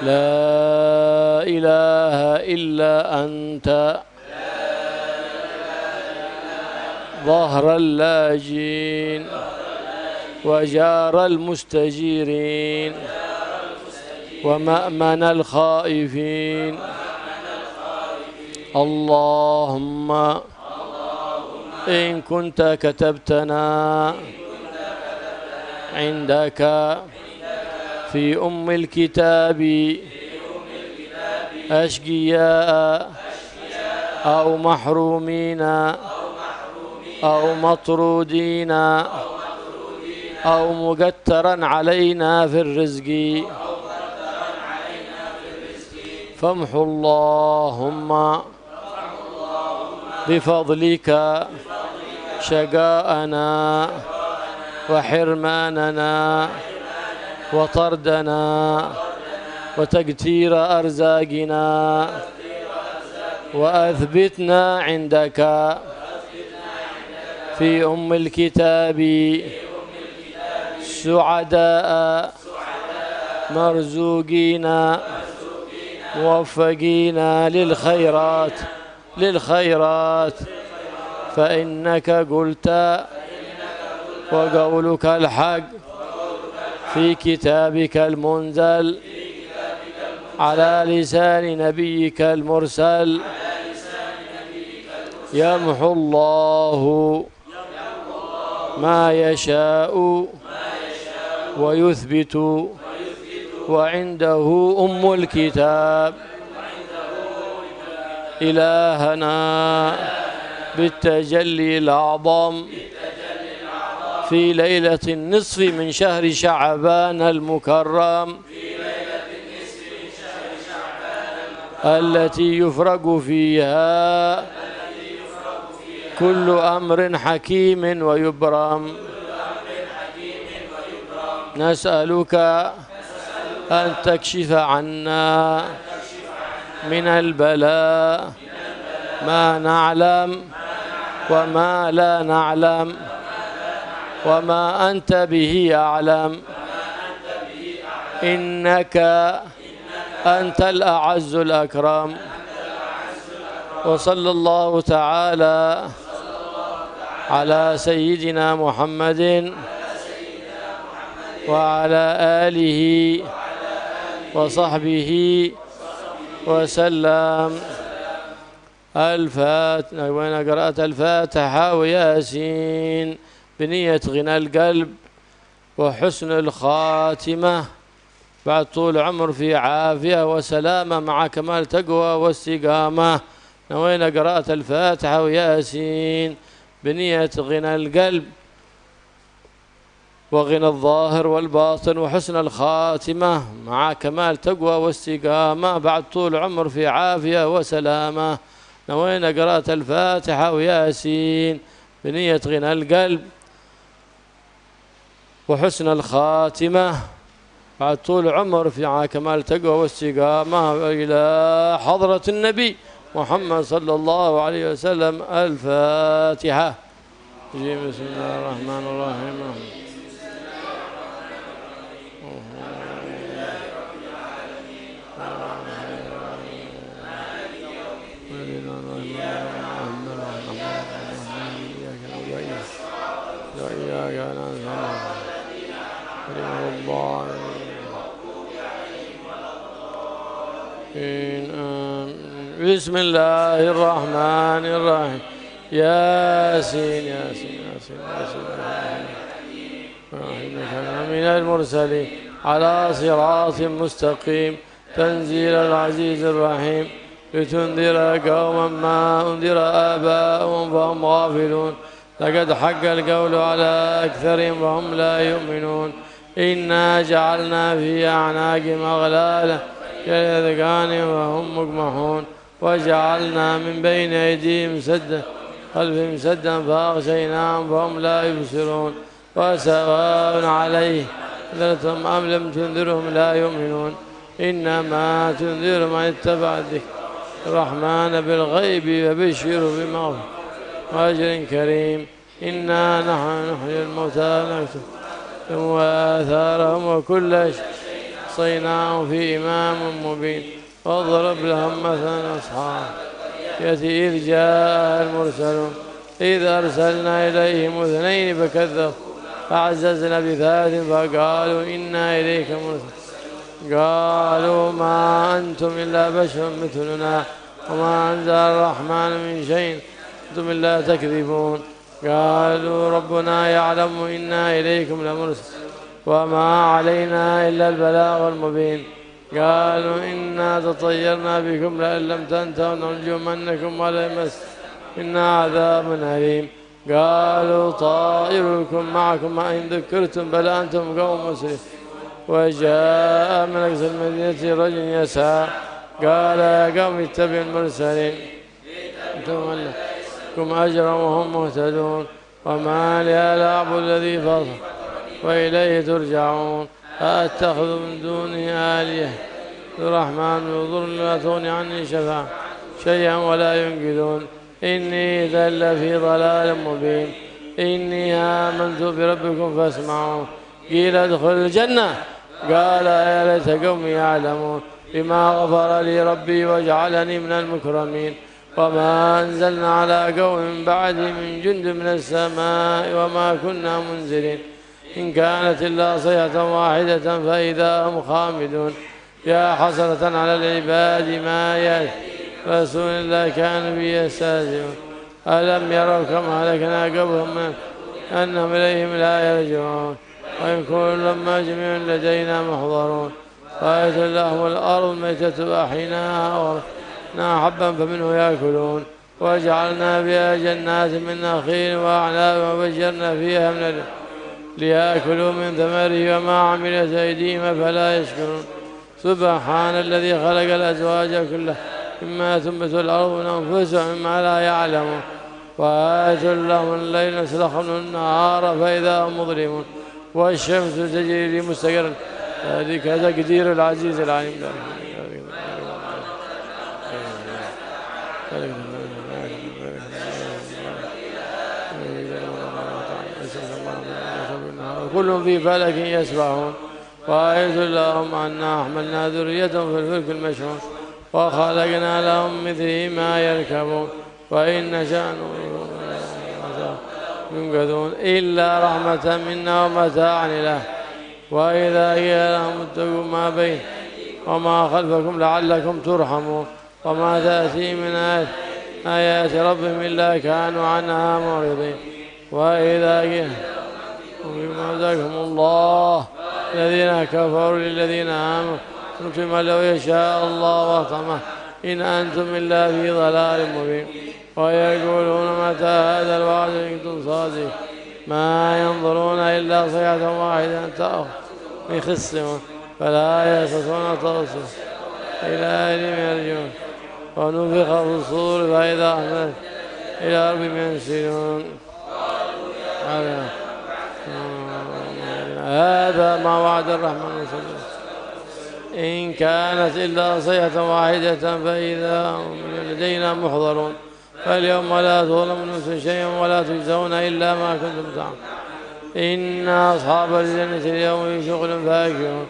لا إله إلا أنت ظهر اللاجين وجار المستجيرين ومأمن الخائفين. اللهم إن كنت كتبتنا عندك في أم الكتاب أشقياء أو محرومين أو مطرودين أو مقترا علينا في الرزق، فامحو اللهم بفضلك شقاءنا وحرماننا وطردنا وتقتير أرزاقنا، وأثبتنا عندك في أم الكتاب سعداء مرزوقين موفقين للخيرات، فإنك قلت وقولك الحق في كتابك المنزل على لسان نبيك المرسل. يمحو الله ما يشاء ويثبت، وعنده أم الكتاب. إلهنا بالتجلي الأعظم في ليلة النصف من شهر شعبان المكرم، التي يفرق فيها كل أمر حكيم ويبرم. نسألك أن تكشف عنا من البلاء ما نعلم وما لا نعلم، وما أنت به أعلم، إنك أنت الأعز الأكرم. وصلى الله تعالى على سيدنا محمد وعلى آله وصحبه وسلم. الفاتحة. وين قرأت الفاتحة وياسين بنية غنى القلب وحسن الخاتمة بعد طول عمر في عافية وسلامة مع كمال تقوى واستقامة. نوينا قراءة الفاتحة وياسين بنية غنى القلب وغنى الظاهر والباطن وحسن الخاتمة مع كمال تقوى واستقامة بعد طول عمر في عافية وسلامة. نوينا قراءة الفاتحة وياسين بنية غنى القلب وحسن الخاتمة بعد طول عمر في كمال تقوى واستقامة إلى حضرة النبي محمد صلى الله عليه وسلم. الفاتحة. بسم الله الرحمن الرحيم. بسم الله الرحمن الرحيم. ياسين ياسين ياسين ياسين من المرسلين على صراط مستقيم تنزيل العزيز الرحيم لتنذر قوما ما أنذر آباؤهم فهم غافلون لقد حق القول على أكثرهم وهم لا يؤمنون إنا جعلنا في أعناقهم أغلالا كالأذقان وهم مقمحون وجعلنا من بين أيديهم سدا خلفهم سدا فأغشيناهم فهم لا يبصرون وسواء عليهم أنذرتهم أم لم تنذرهم لا يؤمنون إنما تنذر من اتبع الذكر الرحمن بالغيب فبشره بمغفرة وأجر كريم إنا نحن نحيي الموتى ونكتب وآثارهم وكل شيء صيناهم في إمام مبين واضرب لهم مثلا أصحاب يأتي إذ جاء المرسلون إذ أرسلنا إليهم اثنين فكذبوا فعززنا بثالث فقالوا إنا إليك مرسلون قالوا ما أنتم إلا بشر مثلنا وما أنزل الرحمن من شيء أنتم إلا تكذبون قالوا ربنا يعلم إنا إليكم لمرسل وما علينا إلا البلاغ المبين قالوا إنا تطيرنا بكم لئن لم تنتهوا نرجمنكم ولا يمس إنا عذاب أليم قالوا طائركم معكم إن ذكرتم بل أنتم قوم مسرفون وجاء من أقصى المدينة رجل يسعى قال يا قوم اتبعوا المرسلين أنتم لكم أجرا وهم مهتدون وما لي لا أعبد الذي فطر وإليه ترجعون أأتخذ من دونه آلهة الرحمن يضر لا تغني عني شفاعة شيئا ولا ينقذون إني إذا لفي ضلال مبين إني آمنت بربكم فاسمعون قيل ادخل الجنة قال يا ليت قومي يعلمون بما غفر لي ربي وجعلني من المكرمين وما أنزلنا على قوم بعد من جند من السماء وما كنا منزلين إن كانت إلا صيحة واحدة فإذا هم خامدون يا حسرة على العباد ما يأتي رسول الله كان به يستهزئون ألم يروا كم هلكنا قبلهم من أنهم إليهم لا يرجعون وإن كل لما جميع لدينا محضرون رأيت لهم الأرض الميتة أحيناها وأرنا حبا فمنه يأكلون وجعلنا بها جنات من نخيل وأعناب وفجرنا فيها من ليأكلوا من ثمره وما عملت أيديهم فلا يشكرون سبحان الذي خلق الأزواج كلها مما تنبت الأرض من أنفسهم مما لا يعلمون وآية لهم الليل نسلخ النهار فإذا هم مظلمون والشمس تجري لمستقر ذلك تقدير العزيز العليم كل في فلك يسبحون وآية لهم أنا حملنا ذريتهم في الفلك المشحون وخلقنا لهم مثله ما يركبون وإن نشأ ينقذون إلا رحمة منا ومتاعا له وإذا قيل لهم اتقوا ما بين وما خلفكم لعلكم ترحمون وما تأتي من آيات ربهم إلا كانوا عنها معرضين وإذا قيل وبما جزاكم الله الذين كفروا للذين آمنوا نتم لو يشاء الله وطمه إن أنتم إلا في ضلال مبين ويقولون متى هذا الوعد إن كنتم صادقين ما ينظرون إلا صيحة واحدة تأخذ يخصمون فلا يستطيعون توصل إلى أهلهم يرجعون ونفخ في الصور فإذا أحمد إلى ربهم ينسلون هذا ما وعد الرحمن صدق إن كانت إلا صيحة واحدة فإذا هم لدينا محضرون فاليوم لا تظلم نفس شيئا ولا تجزون إلا ما كنتم تعملون إن أصحاب الجنة اليوم في شغل فاكهون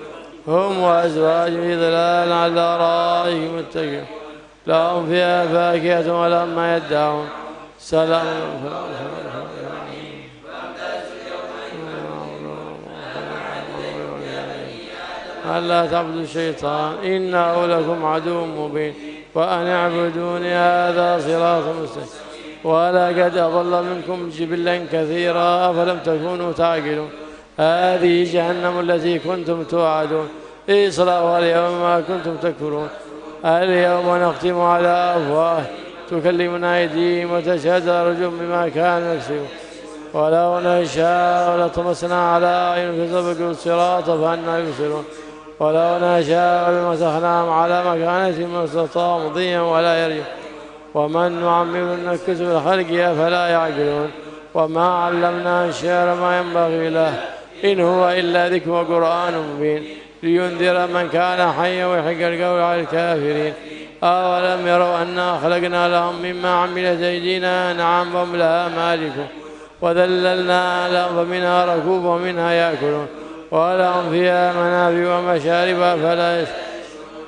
هم وأزواج في ظلال على الأرائك متكئون لهم فيها فاكهة ولهم ما يدعون سلام ألا تعبدوا الشيطان إنه لكم عدو مبين وأن اعبدوني هذا صراط مستقيم ولقد أضل منكم جبلا كثيرا أفلم تكونوا تعقلون هذه جهنم التي كنتم توعدون اصلوها اليوم ما كنتم تكفرون اليوم نختم على أفواه تكلمنا أيديهم وتشهد أرجلهم بما كانوا يكسبون ولو نشاء لطمسنا على أعينهم فسبقوا الصراط فأنى يبصرون ولو نشاء لمسخناهم على مكانتهم ما استطاعوا مضيا ولا يرجعون ومن نعمر نكس في الخلق أفلا يعقلون وما علمنا الشعر ما ينبغي له إن هو إلا ذكر وقرآن مبين لينذر من كان حيا ويحق القول على الكافرين أولم يروا أنا خلقنا لهم مما عملت أيدينا أنعام فهم لها مالكون وذللنا لهم فمنها ركوب ومنها يأكلون ولهم فيها منافع ومشارب فلا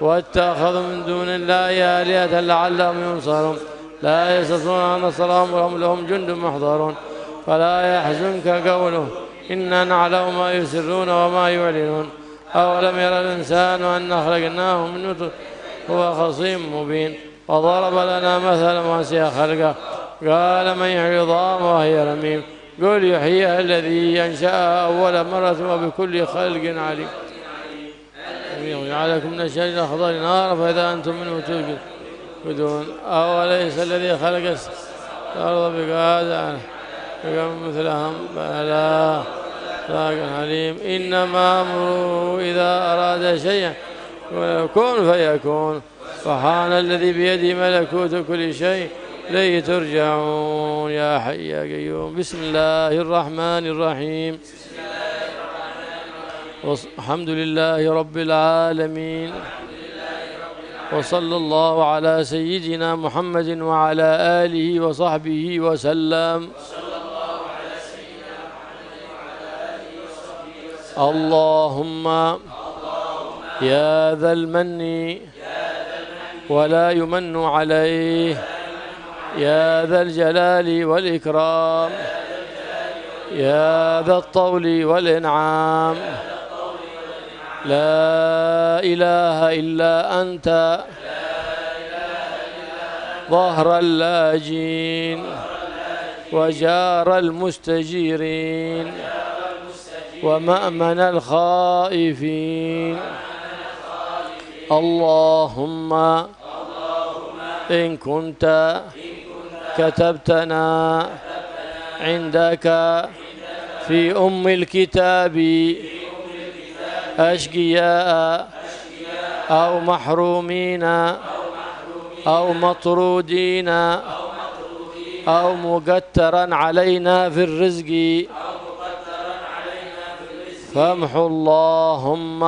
واتخذوا من دون الله آلهة لعلهم ينصرون لا يستطيعون نصرهم وهم لهم جند محضرون فلا يحزنك قولهم إنا نعلم ما يسرون وما يعلنون أولم يرى الإنسان أن خلقناه من نطفة هو خصيم مبين وضرب لنا مثلا وسع خلقه قال من يحيي العظام وهي رميم قل يحييها الذي أنشأها أول مرة وبكل خلق عليم جعلكم من الشجر الأخضر نارا فإذا أنتم منه توقدون أوليس الذي خلق الأرض بقادر مثلهم بلى ذاك عليم إنما أمره إذا أراد شيئا كن فيكون سبحان الذي بيده ملكوت كل شيء إليه ترجعون يا حي يا قيوم بسم الله الرحمن الرحيم الحمد لله رب العالمين وصلى الله على سيدنا محمد وعلى آله وصحبه وسلم اللهم يا ذا المن ولا يمن عليه يا ذا الجلال والإكرام يا ذا الطول والإنعام لا إله إلا أنت ظهر اللاجين وجار المستجيرين ومأمن الخائفين اللهم إن كنت كتبتنا عندك في أم الكتاب أشقياء أو محرومين أو مطرودين أو مقترا علينا في الرزق فامحو اللهم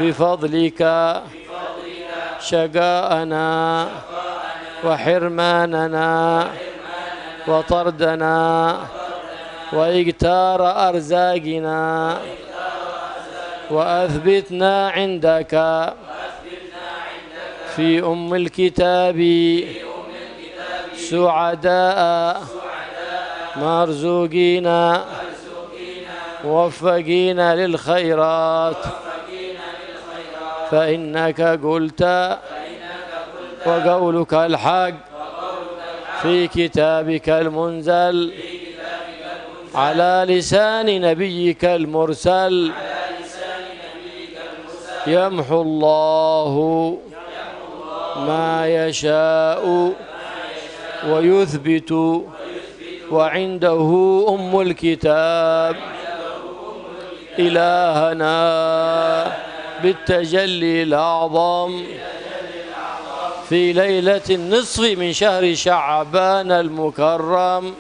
بفضلك شقاءنا وحرماننا وطردنا وإكتار أرزاقنا وأثبتنا عندك في أم الكتاب سعداء مرزوقين موفقين للخيرات فإنك قلت وقولك الحق في كتابك المنزل على لسان نبيك المرسل يمحو الله ما يشاء ويثبت وعنده أم الكتاب إلهنا بالتجلي الأعظم في ليلة النصف من شهر شعبان المكرم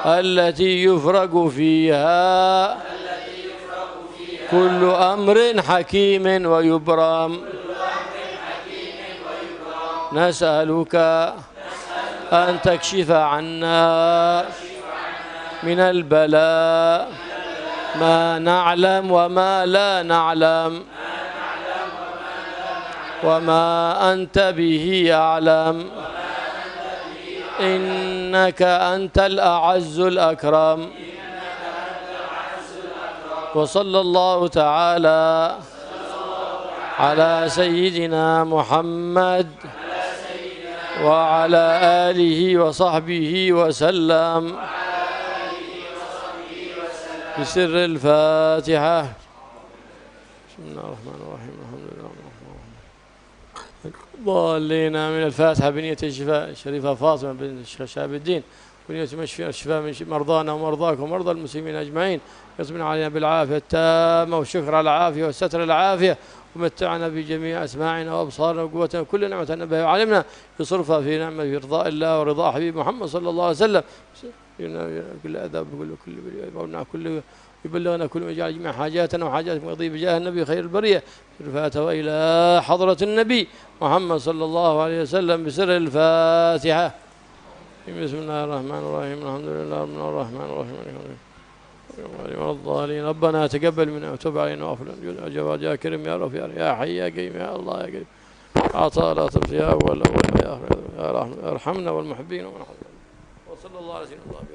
التي يفرق فيها كل أمر حكيم ويبرم نسألك أن تكشف عنا من البلاء ما نعلم وما لا نعلم وما أنت به أعلم إنك أنت الأعز الأكرم وصلى الله تعالى على سيدنا محمد وعلى آله وصحبه وسلم بسر الفاتحة. بسم الله الرحمن الرحيم. الحمد لله ضالين من الفاتحة بنية الشفاء الشريفة فاطمة بنت شهاب الدين ونية الشفاء من مرضانا ومرضاكم ومرضى المسلمين أجمعين. يصبنا علينا بالعافية التامة والشكر على العافية والستر العافية ومتعنا بجميع أسماعنا وأبصارنا وقوتنا كل نعمة نبه وعلمنا يصرفها في نعمة في رضاء الله ورضاء حبيب محمد صلى الله عليه وسلم. كل أدب كل يبلغنا كل ما يجعل جميع حاجاتنا وحاجاتكم ويضيب بجاه النبي خير البرية الفاتحة وإلى حضرة النبي محمد صلى الله عليه وسلم بسر الفاتحة. بسم الله الرحمن الرحيم. الحمد لله رب الرحمن الرحيم الضالين. ربنا تقبل منا وتب علينا واغفر لنا يا كريم يا رب يا حي يا قيوم يا الله يا قريب عطاء لا تبصي يا أول يا آخر يا رحمة ارحمنا والمحبين وصلى الله عليه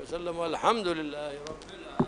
وسلم والحمد لله رب العالمين.